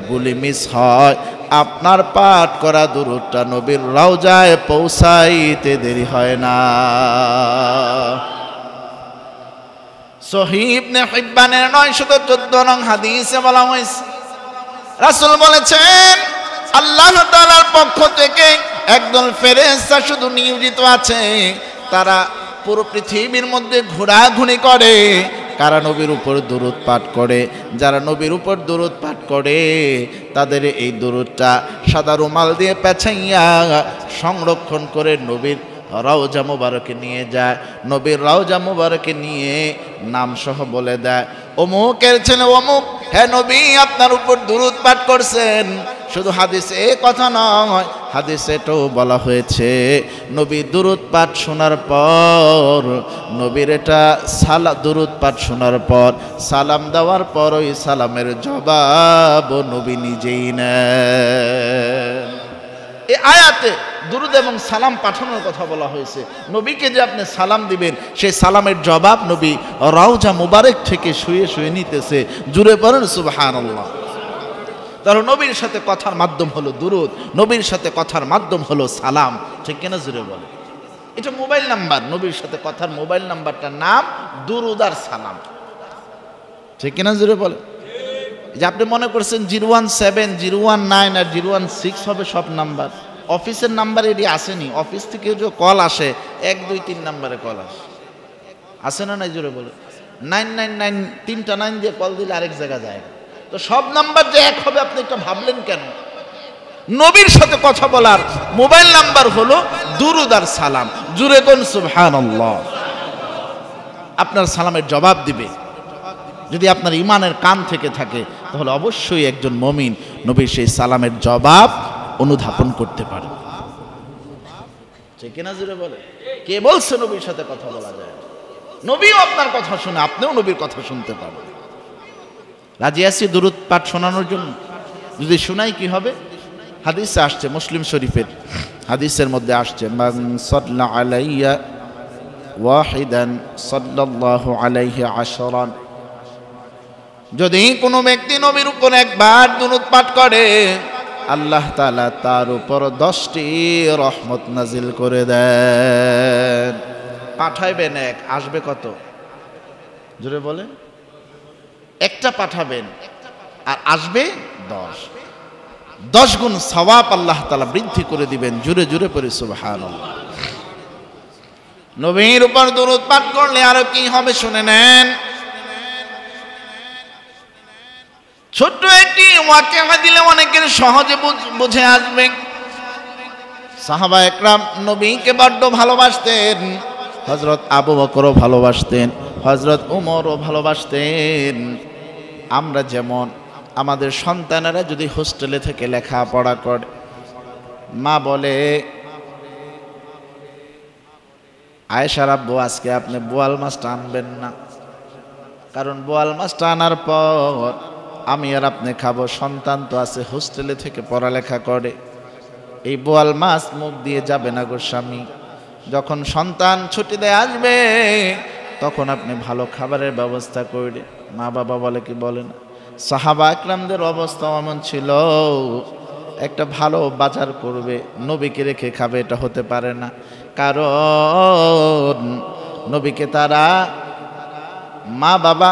Speaker 1: গুলি মিস হয়, আপনার পাঠ করা দুরূদটা নবীর রওজায় পৌঁছাইতে দেরি হয় না। সহিহ ইবনে হিব্বানের 914 নং হাদিসে বলা হয়েছে, রাসূল বলেছেন আল্লাহ তাআলার পক্ষ থেকে একদল ফেরেশতা শুধু নিয়োজিত আছে, তারা পুরো পৃথিবীর মধ্যে ঘোরাঘুরি করে। কারা নবীর উপর দুরূদ পাঠ করে? যারা নবীর উপর দুরূদ পাঠ করে তাদের এই দুরূদটা সাদা রুমাল দিয়ে পেঁচাইয়া সংরক্ষণ করে নবীর রওজা মুবারকে নিয়ে যায়। নবীর রওজা মুবারকে নিয়ে নাম সহ বলে দেয়, অমুকের ছেলে অমুক, হ্যাঁ নবী আপনার উপর দুরূদ পাঠ করছেন। শুধু হাদিসে কথা নয়, হাদিসে এটাও বলা হয়েছে নবী দুরূদ পাঠ শোনার পর, নবীর এটা দুরূদ পাঠ শোনার পর সালাম দেওয়ার পর ওই সালামের জবাব নবী নিজেই নেন। এই আয়াতে দুরূদ এবং সালাম পাঠানোর কথা বলা হয়েছে। নবীকে যে আপনি সালাম দিবেন, সেই সালামের জবাব নবী রওজা মুবারক থেকে শুয়ে শুয়ে নিতেছে। জুড়ে পড়েন সুবহানাল্লাহ। তাহলে নবীর সাথে কথার মাধ্যম হলো দুরূদ, নবীর সাথে কথার মাধ্যম হলো সালাম। ঠিক কিনা? জুড়ে বলে। এটা মোবাইল নাম্বার, নবীর সাথে কথার মোবাইল নাম্বারটার নাম দুরূদ আর সালাম। ঠিক কিনা? জুড়ে বলে। যে আপনি মনে করছেন 017, 019 আর 016 হবে সব নাম্বার। অফিসের নাম্বার এটি আসেনি, অফিস থেকে যে কল আসে 1, 2, 3 নাম্বারে কল আসে না? নাই? জুড়ে বলে। 999 3টা 9 দিয়ে কল দিলে আরেক জায়গা যায়। তো সব নাম্বার যে এক হবে আপনি এটা ভাবলেন কেন? নবীর সাথে কথা বলার মোবাইল নাম্বার হলো দুরূদ আর সালাম। জুড়ে কোন সুবহানাল্লাহ। আপনার সালামের জবাব দিবে। যদি আপনার ইমানের কান থেকে থাকে তাহলে অবশ্যই একজন মুমিন নবীর সেই সালামের জবাব অনুধাবন করতে পারে। ঠিক কিনা? জুড়ে বলে। কে বলছে নবীর সাথে কথা বলা যায়? নবীও আপনার কথা শুনে, আপনিও নবীর কথা শুনতে পারবেন। রাজি আছি দুরূদ পাঠ শোনানোর জন্য? যদি শোনাই কি হবে? হাদিসে আসছে, মুসলিম শরীফের হাদিসের মধ্যে আসছে, মান সাল্লা আলাইয়া ওয়াহিদান সাল্লাল্লাহু আলাইহি আশরান। যদি কোনো ব্যক্তি নবীর উপর একবার দুরূদ পাঠ করে, আল্লাহ তাআলা তার উপর 10টি রহমত নাজিল করে দেন। পাঠাইবেন এক, আসবে কত? জোরে বলেন। একটা পাঠাবেন আর আসবে 10 গুণ সওয়াব আল্লাহ তাআলা বৃদ্ধি করে দিবেন। জোরে জোরে পড়ি সুবহানাল্লাহ। নবীর উপর দরুদ পাঠ করলে আরো কি হবে শুনে নেন। ছোট্ট একটি ওয়াকিয়া দিলে অনেকের সহজে বুঝে আসবে। সাহাবা একরাম নবীকে বড্ড ভালোবাসতেন। হযরত আবু বকরও ভালোবাসতেন, হযরত উমরও ভালোবাসতেন। আমরা যেমন আমাদের সন্তানেরা যদি হোস্টেলে থেকে লেখাপড়া করে, মা বলে আয়েশার আব্বু আজকে আপনি বোয়াল মাছটা আনবেন না, কারণ বোয়াল মাছটা আনার পর আমি আর আপনি খাবো। সন্তান তো আছে হোস্টেলে থেকে পড়ালেখা করে, এই বোয়াল মাছ মুখ দিয়ে যাবে না গো স্বামী। যখন সন্তান ছুটি দিয়ে আসবে তখন আপনি ভালো খাবারের ব্যবস্থা করে। মা বাবা বলে কি বলে না? সাহাবা একরামদের অবস্থা এমন ছিল, একটা ভালো বাজার করবে নবীকে রেখে খাবে, এটা হতে পারে না। কারণ নবীকে তারা মা বাবা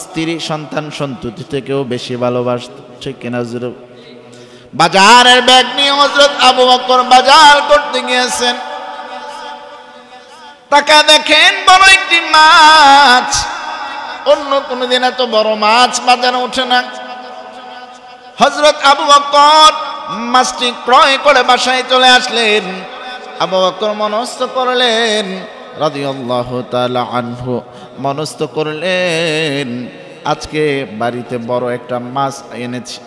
Speaker 1: স্ত্রী সন্তান সন্ততি থেকেও বেশি ভালোবাসত, ঠিক কিনা? বাজারের ব্যাগ নিয়ে হযরত আবু বকর বাজার করতে গিয়েছেন। টাকা দেখেন বড় একটি মাছ, অন্য কোনদিন এত বড় মাছ বাজারে ওঠে না। হযরত আবু বকর মাছটি ক্রয় করে বাসায় চলে আসলেন। আবু বকর মনস্থ করলেন রাদিয়াল্লাহু তাআলা আনহু, মনস্থ করলেন আজকে বাড়িতে বড় একটা মাছ এনেছি,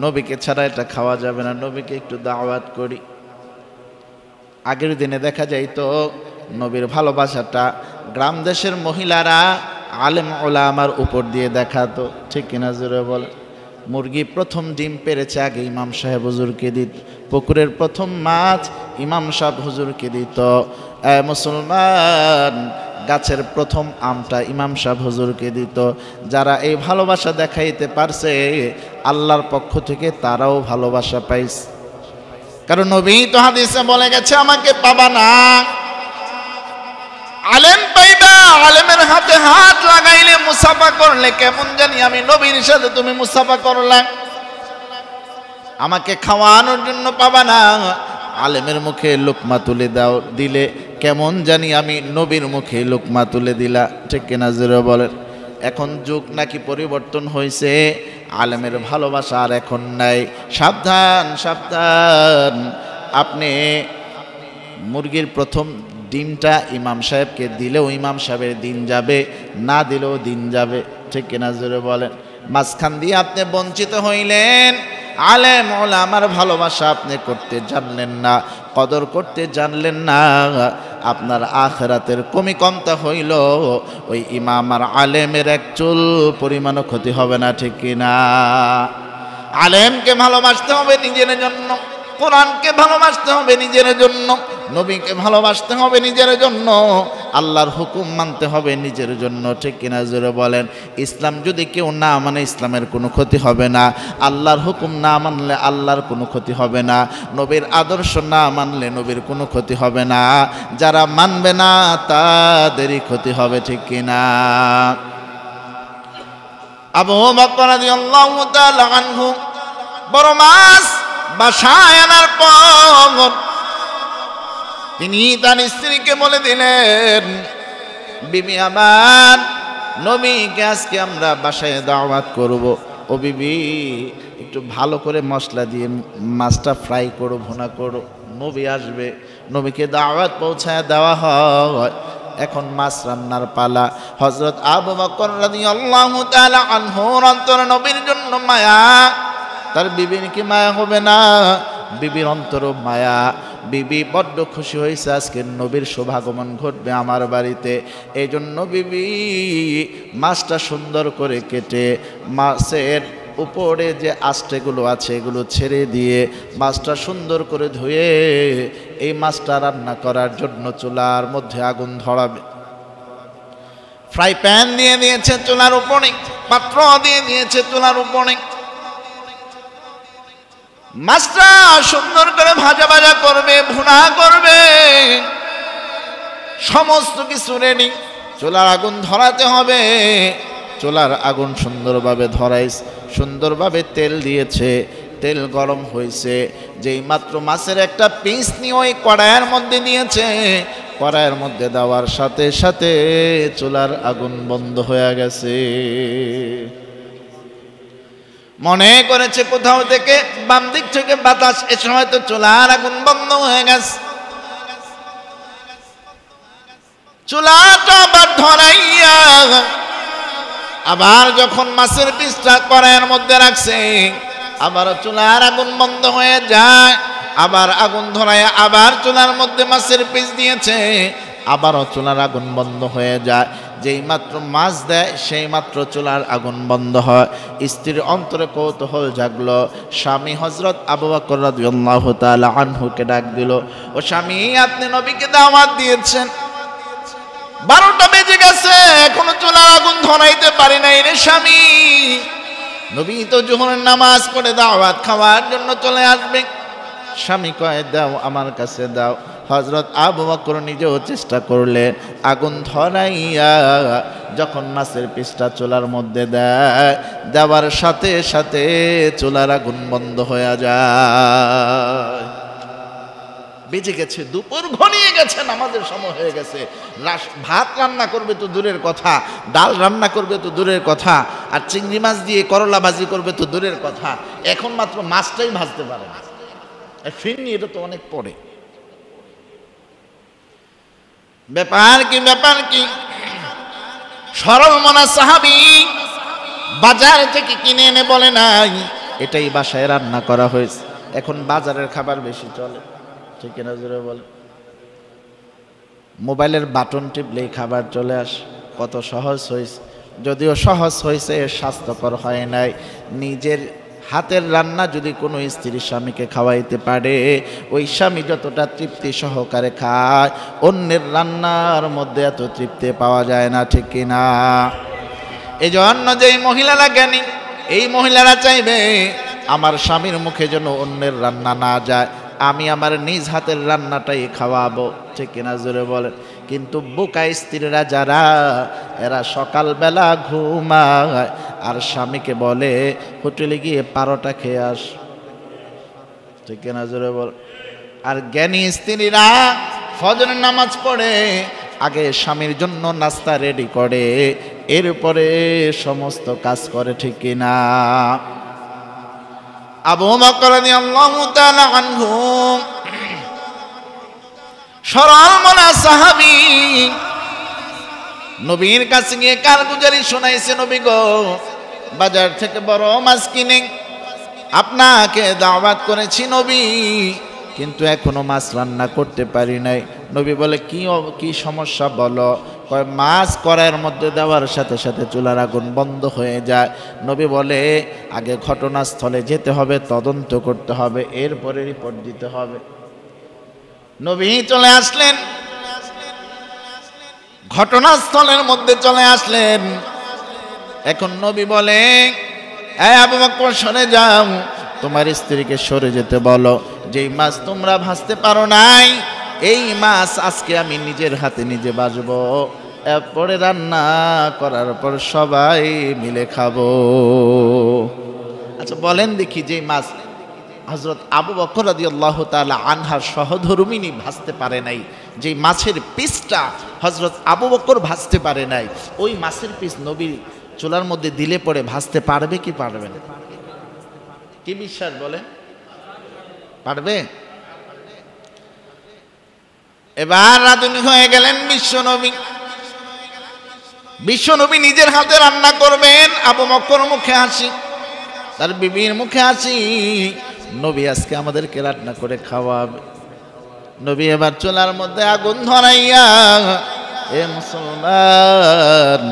Speaker 1: নবীকে ছাড়া এটা খাওয়া যাবে না, নবীকে একটু দাওয়াত করি। আগের দিনে দেখা যাইতো নবীর ভালোবাসাটা গ্রাম দেশের মহিলারা আলেম ওলামার উপর দিয়ে দেখাতো, ঠিক কিনা জোরে বলে? মুরগি প্রথম ডিম পেরেছে আগে ইমাম সাহেব হুজুরকে দিত, পুকুরের প্রথম মাছ ইমাম সাহেব হুজুরকে দিত। মুসলমান গাছের প্রথম আমটা ইমাম সাহেব হুজুরকে দিত। যারা এই ভালোবাসা দেখাইতে পারছে আল্লাহর পক্ষ থেকে তারাও ভালোবাসা পাইছে। কারণ নবী তো হাদিসে বলে গেছে আমাকে পাবা না, আলেম পাইবা, আলেমের হাতে হাত লাগাইলে মুসাফা করলে কেমন জানি আমি নবীর সাথে তুমি মুসাফা করলা। আমাকে খাওয়ানোর জন্য পাবা না, আলেমের মুখে লোকমা তুলে দিলে কেমন জানি আমি নবীর মুখে লোকমা তুলে দিলা, ঠিক কিনা জোরে বলেন? এখন যুগ নাকি পরিবর্তন হয়েছে, আলেমের ভালোবাসা আর এখন নাই। সাবধান সাবধান, আপনি মুরগির প্রথম ডিমটা ইমাম সাহেবকে দিলেও ইমাম সাহেবের দিন যাবে, না দিলেও দিন যাবে, ঠিক কিনা জোরে বলেন? মাঝখান দিয়ে আপনি বঞ্চিত হইলেন, আলেম ওলামার ভালোবাসা আপনি করতে জানলেন না, কদর করতে জানলেন না, আপনার আখিরাতের কমি কমতা হইল ওই ইমাম আর আলেমের এক চুল পরিমাণও ক্ষতি হবে না, ঠিক কিনা? আলেমকে ভালোবাসতে হবে নিজের জন্য, কোরআনকে ভালোবাসতে হবে নিজের জন্য, নবীকে ভালোবাসতে হবে নিজের জন্য, আল্লাহর হুকুম মানতে হবে নিজের জন্য, ঠিক কিনা জোরে বলেন? ইসলাম যদি কেউ না মানে ইসলামের কোনো ক্ষতি হবে না, আল্লাহর হুকুম না মানলে আল্লাহর কোনো ক্ষতি হবে না, নবীর আদর্শ না মানলে নবীর কোনো ক্ষতি হবে না, যারা মানবে না তাদেরই ক্ষতি হবে, ঠিক কিনা? আবু বকর রাদিয়াল্লাহু তাআলা আনহু বড় মাছ বাসায় আনার পর তিনি তার স্ত্রীকে বলে দিলেন, বিবি আমার, নবীকে আজকে আমরা বাসায় দাওয়াত করব, ও বিবি একটু ভালো করে মশলা দিয়ে মাছটা ফ্রাই করো, ভুনা করো, নবী আসবে, নবীকে দাওয়াত পৌঁছায় দেওয়া হয়। এখন মাছ রান্নার পালা। হযরত আবু বকর রাদিয়াল্লাহু তাআলা আনহুর অন্তরে নবীর জন্য মায়া, তার বিবির কি মায়া হবে না? বিবির অন্তর মায়া। বিবি বড্ড খুশি হয়েছে আজকে নবীর শুভাগমন ঘটবে আমার বাড়িতে, এই জন্য বিবি মাছটা সুন্দর করে কেটে মাছের উপরে যে আষ্টেগুলো আছে এগুলো ছেড়ে দিয়ে মাছটা সুন্দর করে ধুয়ে এই মাছটা রান্না করার জন্য চুলার মধ্যে আগুন ধরাবে। ফ্রাই প্যান দিয়ে দিয়েছে চুলার উপরে, পাত্র দিয়ে দিয়েছে চুলার উপরে। মাছটা সুন্দর করে ভাজা ভাজা করবে, ভুনা করবে, সমস্ত কিছু রেডি। চুলার আগুন ধরাতে হবে। চুলার আগুন সুন্দরভাবে ধরাইছে, সুন্দরভাবে তেল দিয়েছে, তেল গরম হয়েছে। যেই মাত্র মাছের একটা পিস নিয়ে ওই কড়াইয়ের মধ্যে দিয়েছে, কড়াইয়ের মধ্যে দেওয়ার সাথে সাথে চুলার আগুন বন্ধ হয়ে গেছে। মনে করেছে কোথাও থেকে বাম দিক থেকে বাতাস এসে হয়তো চুলার আগুন বন্ধ হয়ে গেছে। চুলাটা আবার ধরাইয়া আবার যখন মাছের পিসটা কড়াইয়ের মধ্যে রাখছে, আবার চুলার আগুন বন্ধ হয়ে যায়। আবার আগুন ধরাইয়া আবার চুলার মধ্যে মাছের পিস দিয়েছে, আবারও চুলার আগুন বন্ধ হয়ে যায়। যেই মাত্র মাছ দেয় সেই মাত্র চুলার আগুন বন্ধ হয়। স্ত্রীর অন্তরে কৌতূহল জাগলো। স্বামী হযরত আবু বকর রাদিয়াল্লাহু তাআলা আনহুকে ডাক দিল, ও স্বামী, আপনি নবীকে দাওয়াত দিয়েছেন, 12টা বেজে গেছে, এখনো চুলার আগুন ধরাইতে পারি নাই রে স্বামী। নবী তো জোহরের নামাজ পড়ে দাওয়াত খাওয়ার জন্য চলে আসবে। স্বামী কয়, দাও, আমার কাছে দাও। হযরত আবু বকর নিজেও চেষ্টা করলেন, আগুন ধরাইয়া যখন মাছের পিসটা চুলার মধ্যে দেয়, দেওয়ার সাথে সাথে চুলার আগুন বন্ধ হয়ে যায়। বেজে গেছে দুপুর, ঘনিয়ে গেছে, নামাজের সময় হয়ে গেছে। ভাত রান্না করবে তো দূরের কথা, ডাল রান্না করবে তো দূরের কথা, আর চিংড়ি মাছ দিয়ে করলা ভাজি করবে তো দূরের কথা, এখন মাত্র মাছটাই ভাজতে পারে না। ফিরনি, এটা তো অনেক পরে। ব্যাপার কি, ব্যাপার কি? সরল মনা সাহাবী বাজার থেকে কিনে এনে বলে নাই এটাই বাসায় রান্না করা হয়েছে। এখন বাজারের খাবার বেশি চলে, ঠিক কিনা জোরে বলে? মোবাইলের বাটন টিপলেই খাবার চলে আসে, কত সহজ হয়েছে। যদিও সহজ হয়েছে, স্বাস্থ্যকর হয় নাই। নিজের হাতের রান্না যদি কোনো স্ত্রী স্বামীকে খাওয়াইতে পারে, ওই স্বামী যতটা তৃপ্তি সহকারে খায়, অন্যের রান্নার মধ্যে এত তৃপ্তি পাওয়া যায় না, ঠিক কিনা? এই জন্য যেই মহিলারা জ্ঞানী, এই মহিলারা চাইবে আমার স্বামীর মুখে যেন অন্যের রান্না না যায়, আমি আমার নিজ হাতের রান্নাটাই খাওয়াবো, ঠিক কিনা জোরে বলেন? কিন্তু বোকা স্ত্রীরা যারা, এরা সকালবেলা ঘুমায় আর স্বামীকে বলে হোটেলে গিয়ে 12টা খেয়ে আস, ঠিক কিনা জোরে বল? আর জ্ঞানী স্ত্রীরা ফজরের নামাজ পড়ে আগে স্বামীর জন্য নাস্তা রেডি করে, এরপরে সমস্ত কাজ করে, ঠিক কিনা? আবু বকর রাদিয়াল্লাহু তাআলা আনহু সরল মনা সাহাবী নবীর কাছে গিয়ে কারগুজারি শোনাইছে, নবী গো, বাজার থেকে বড় মাছ কিনে আপনাকে দাওয়াত করেছি নবী, কিন্তু এখনো মাছ রান্না করতে পারি নাই। নবী বলে, কি সমস্যা বলো? কয়, মাছ কড়াইয়ের মধ্যে দেওয়ার সাথে সাথে চুলার আগুন বন্ধ হয়ে যায়। নবী বলে, আগে ঘটনাস্থলে যেতে হবে, তদন্ত করতে হবে, এরপরে রিপোর্ট দিতে হবে। নবী চলে আসলেন, ঘটনাস্থলের মধ্যে চলে আসলেন। এখন নবী বলে, এই আবু বকর, সরে যাও, তোমার স্ত্রীকে সরে যেতে বলো। যেই মাছ তোমরা ভাজতে পারো নাই, এই মাছ আজকে আমি নিজের হাতে নিজে ভাজবো, এরপরে রান্না করার পর সবাই মিলে খাবো। আচ্ছা বলেন দেখি, যে মাছ হযরত আবু বকর রাদিয়াল্লাহু তাআলা আনহার সহধর্মিণী ভাজতে পারে নাই, যে মাছের পিসটা হযরত আবু বকর ভাজতে পারে নাই, ওই মাছের পিস নবীর চুলার মধ্যে দিলে পরে ভাজতে পারবে কি পারবে না? কি বিশ্বাস বলেন? পারবে? এবার রাঁধুনি হয়ে গেলেন বিশ্বনবী। বিশ্বনবী নিজের হাতে রান্না করবেন। আবু বকর মুখে হাসি, তার বিবির মুখে হাসি, নবী আজকে আমাদেরকে রান্না করে খাওয়াবে। নবী এবার চুলার মধ্যে আগুন ধরাইয়া, এ মুসলমান,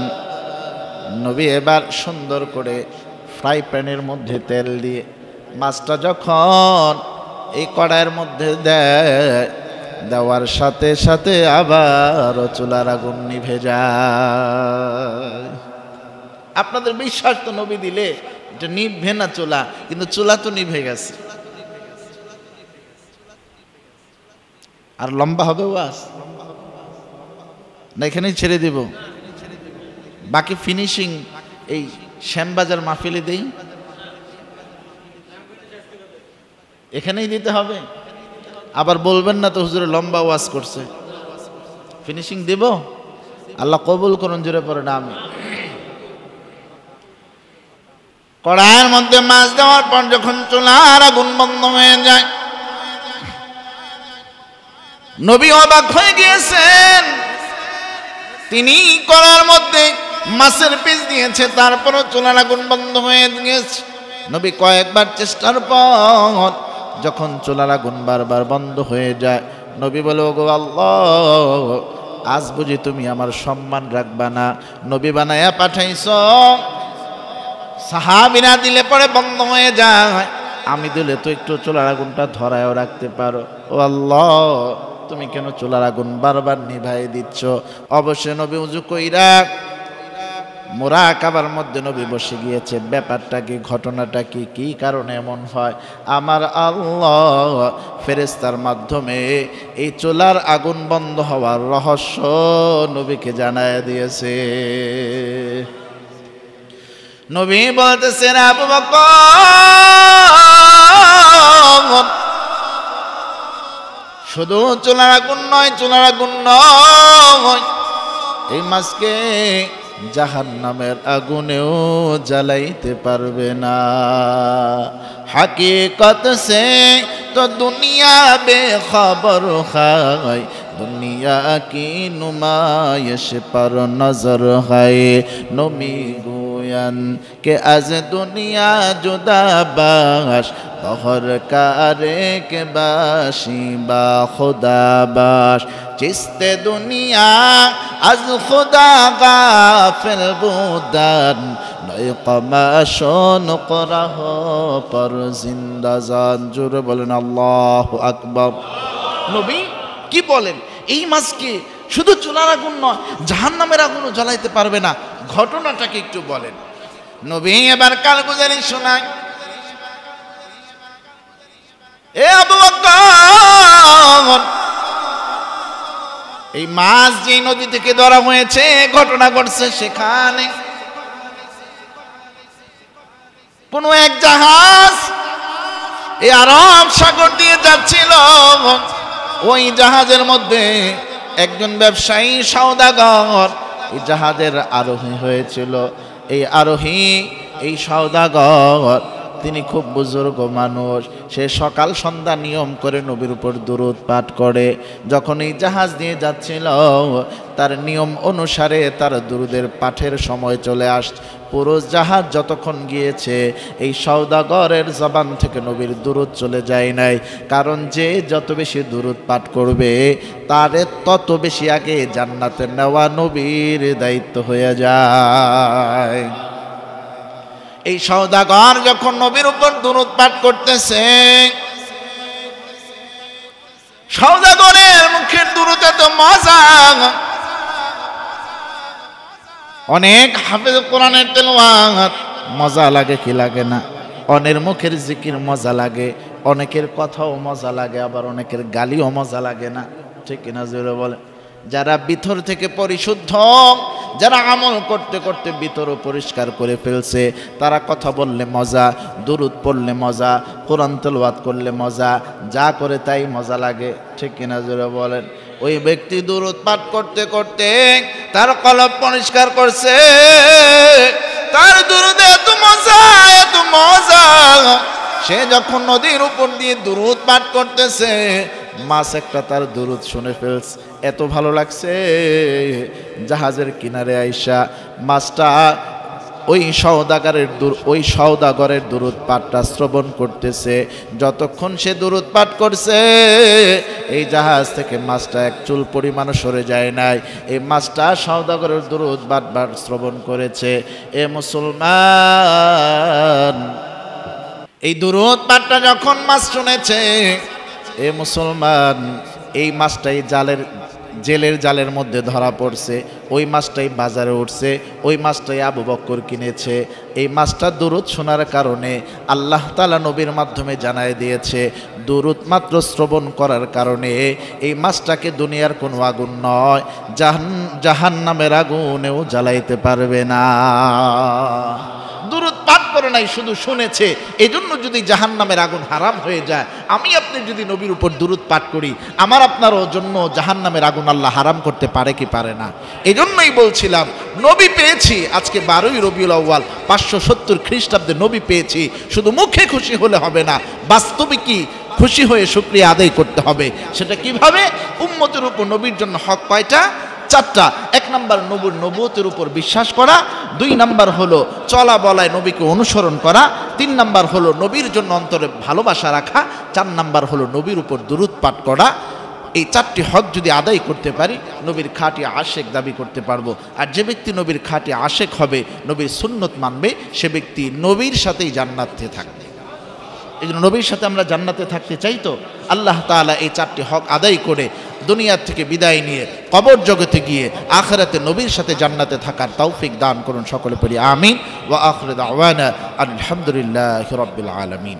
Speaker 1: নবী এবার সুন্দর করে ফ্রাই প্যানের মধ্যে তেল দিয়ে মাছটা যখন এই কড়াইয়ের মধ্যে দেওয়ার সাথে সাথে আবার চুলার আগুন নিভে যায়। আপনাদের বিশ্বাস তো নবী দিলে এটা নিভবে না চুলা, কিন্তু চুলা তো নিভে গেছে। আর লম্বা হবে ওয়াজ না এখানেই ছেড়ে দেব? বাকি ফিনিশিং এই শ্যামবাজার মাহফিলে দেই, এখানেই দিতে হবে? আবার বলবেন না তো হুজুরে লম্বা ওয়াজ করছে। ফিনিশিং দেব? আল্লাহ কবুল করুন, জোরে পড়ে না আমি। কড়াইয়ের মধ্যে মাছ দেওয়ার পর যখন চুলার আগুন বন্ধ হয়ে যায়, নবী অবাক হয়ে গিয়েছেন। তিনি কড়াইয়ের মধ্যে মাছের পিস দিয়েছে, তারপরও চুলার আগুন বন্ধ হয়ে গিয়েছে। নবী কয়েকবার চেষ্টার পর যখন চুলার আগুন বারবার বন্ধ হয়ে যায়, নবী বলে, ওগো আল্লাহ, আজ বুঝি তুমি আমার সম্মান রাখবা না? নবী বানায়া পাঠাইছ, সাহাবীরা দিলে পরে বন্ধ হয়ে যায়, আমি দিলে তো একটু চুলার আগুনটা ধরায়ও রাখতে পারো। ও আল্লাহ, তুমি কেন চুলার আগুন বারবার নিভাই দিচ্ছ? অবশ্যই নবী উযু কইরা মুরাকাবার মধ্যে নবী বসে গিয়েছে। ব্যাপারটা কি, ঘটনাটা কি, কি কারণে এমন হয়? আমার আল্লাহ ফেরেশতার মাধ্যমে এই চুলার আগুন বন্ধ হওয়ার রহস্য নবীকে জানায় দিয়েছে। নবী বলতেছেন, আবু বকর, শুধু চুলার আগুন নয়, চুলার আগুন নয়, এই মাছকে জাহান্নামের আগুনেও জ্বালাইতে পারবে না। হাকিকত সে তো দুনিয়া বেখবর হয়, দুনিয়া কি নুমাইশ पर नजर है। नमी गोयन के आज दुनिया जुदा बाश, बहर कारे के बाशी बा खुदा बाश। चिस्ते दुनिया आज खुदा गाफिल बुदान, नए कमाशों नुकरह पर जिंदा जान। जुरे बोलेन अल्लाहु अकबर। नबी কি বলেন, এই মাছকে শুধু চুলার আগুন নয়, জাহান্নামের আগুনও জ্বালাইতে পারবে না। ঘটনাটাকে একটু বলেন। নবী এবার কারগুজারি শোনায়, এ আবু বকর, এই মাছ যে নদী থেকে ধরা হয়েছে, ঘটনা ঘটছে সেখানে কোন এক জাহাজ এই আরব সাগর দিয়ে যাচ্ছিল। ওই জাহাজের মধ্যে একজন ব্যবসায়ী সওদাগর এই জাহাজের আরোহী হয়েছিল। এই আরোহী, এই সওদাগর, তিনি খুব বুজুর্গ মানুষ। সে সকাল সন্ধ্যা নিয়ম করে নবীর উপর দুরূদ পাঠ করে। যখন এই জাহাজ দিয়ে যাচ্ছিল, তার নিয়ম অনুসারে তার দুরূদের পাঠের সময় চলে আসছে। পুরো জাহাজ যতক্ষণ গিয়েছে, এই সওদাগরের জবান থেকে নবীর দুরূদ চলে যায় নাই। কারণ যে যত বেশি দুরূদ পাঠ করবে, তার তত বেশি আগে জান্নাতে নেওয়া নবীর দায়িত্ব হয়ে যায়। এই সওদাগর যখন নবীর উপর দুরূদ পাঠ করতেছে, সওদাগরের মুখের দুরূদে তো মজা। অনেক হাফেজ কোরআনের তেলাওয়াত মজা লাগে কি লাগে না? অনেকের মুখের জিকির মজা লাগে, অনেকের কথাও মজা লাগে, আবার অনেকের গালিও মজা লাগে না, ঠিক কিনা জোরে বলে? যারা ভিতর থেকে পরিশুদ্ধ, যারা আমল করতে করতে ভিতরও পরিষ্কার করে ফেলছে, তারা কথা বললে মজা, দুরূদ পড়লে মজা, কোরআন তেলাওয়াত করলে মজা, যা করে তাই মজা লাগে, ঠিক কিনা জোরে বলেন? ওই ব্যক্তি দুরূদ পাঠ করতে করতে তার কলব পরিষ্কার করছে, তার দুরূদে এত মজা, এত মজা। সে যখন নদীর উপর দিয়ে দুরূদ পাঠ করতেছে, মাছ একটা তার দুরূদ শুনে ফেলছে, এত ভালো লাগছে। জাহাজের কিনারে আইসা মাছটা ওই সওদাগরের দুরূদ পাঠটা শ্রবণ করতেছে। যতক্ষণ সে দুরূদ পাঠ করছে, এই জাহাজ থেকে মাছটা এক চুল পরিমাণও সরে যায় নাই। এই মাছটা সওদাগরের দুরূদ বারবার শ্রবণ করেছে। এ মুসলমান, এই দুরূদ পাঠটা যখন মাছ শুনেছে, এ মুসলমান, এই মাছটাই জেলের জালের মধ্যে ধরা পড়ছে, ওই মাছটাই বাজারে উঠছে, ওই মাছটাই আবু বকর কিনেছে। এই মাছটা দুরূদ শোনার কারণে আল্লাহ তাআলা নবীর মাধ্যমে জানায় দিয়েছে, দুরূদ মাত্র শ্রবণ করার কারণে এই মাছটাকে দুনিয়ার কোনো আগুন নয়, জাহান্নামের আগুনেও জ্বালাইতে পারবে না। দুরূদ পাঠ করে নাই, শুধু শুনেছে। এজন্য যদি জাহান্নামের আগুন হারাম হয়ে যায়, আমি আপনি যদি নবীর উপর দুরূদ পাঠ করি, আমার আপনারও জন্য জাহান্নামের আগুন আল্লাহ হারাম করতে পারে কি পারে না? এজন্যই বলছিলাম নবী পেয়েছি, আজকে 12ই রবিউল আউয়াল 570 খ্রিস্টাব্দে নবী পেয়েছি। শুধু মুখে খুশি হলে হবে না, বাস্তবে কি খুশি হয়ে শুকরিয়া আদায় করতে হবে। সেটা কিভাবে? উম্মতের উপর নবীর জন্য হক কয়টা? 4টা। 1 নাম্বার নবীর নবুয়তের উপর বিশ্বাস করা, 2 নাম্বার হলো চলা বলায় নবীকে অনুসরণ করা, 3 নাম্বার হলো নবীর জন্য অন্তরে ভালোবাসা রাখা, 4 নাম্বার হলো নবীর উপর দুরূদ পাঠ করা। এই 4টি হক যদি আদায় করতে পারি, নবীর খাঁটি আশেক দাবি করতে পারবো। আর যে ব্যক্তি নবীর খাঁটি আশেক হবে, নবীর সুন্নত মানবে, সে ব্যক্তি নবীর সাথেই জান্নাতে থাকবে। এই জন্য নবীর সাথে আমরা জান্নাতে থাকতে চাই। তো আল্লাহ তাআলা এই 4টি হক আদায় করে দুনিয়ার থেকে বিদায় নিয়ে কবর জগতে গিয়ে আখিরাতে নবীর সাথে জান্নাতে থাকার তৌফিক দান করুন। সকলে পড়ি আমিন। ওয়া আখিরু দাওয়ানা আলহামদুলিল্লাহি রাব্বিল আলামিন।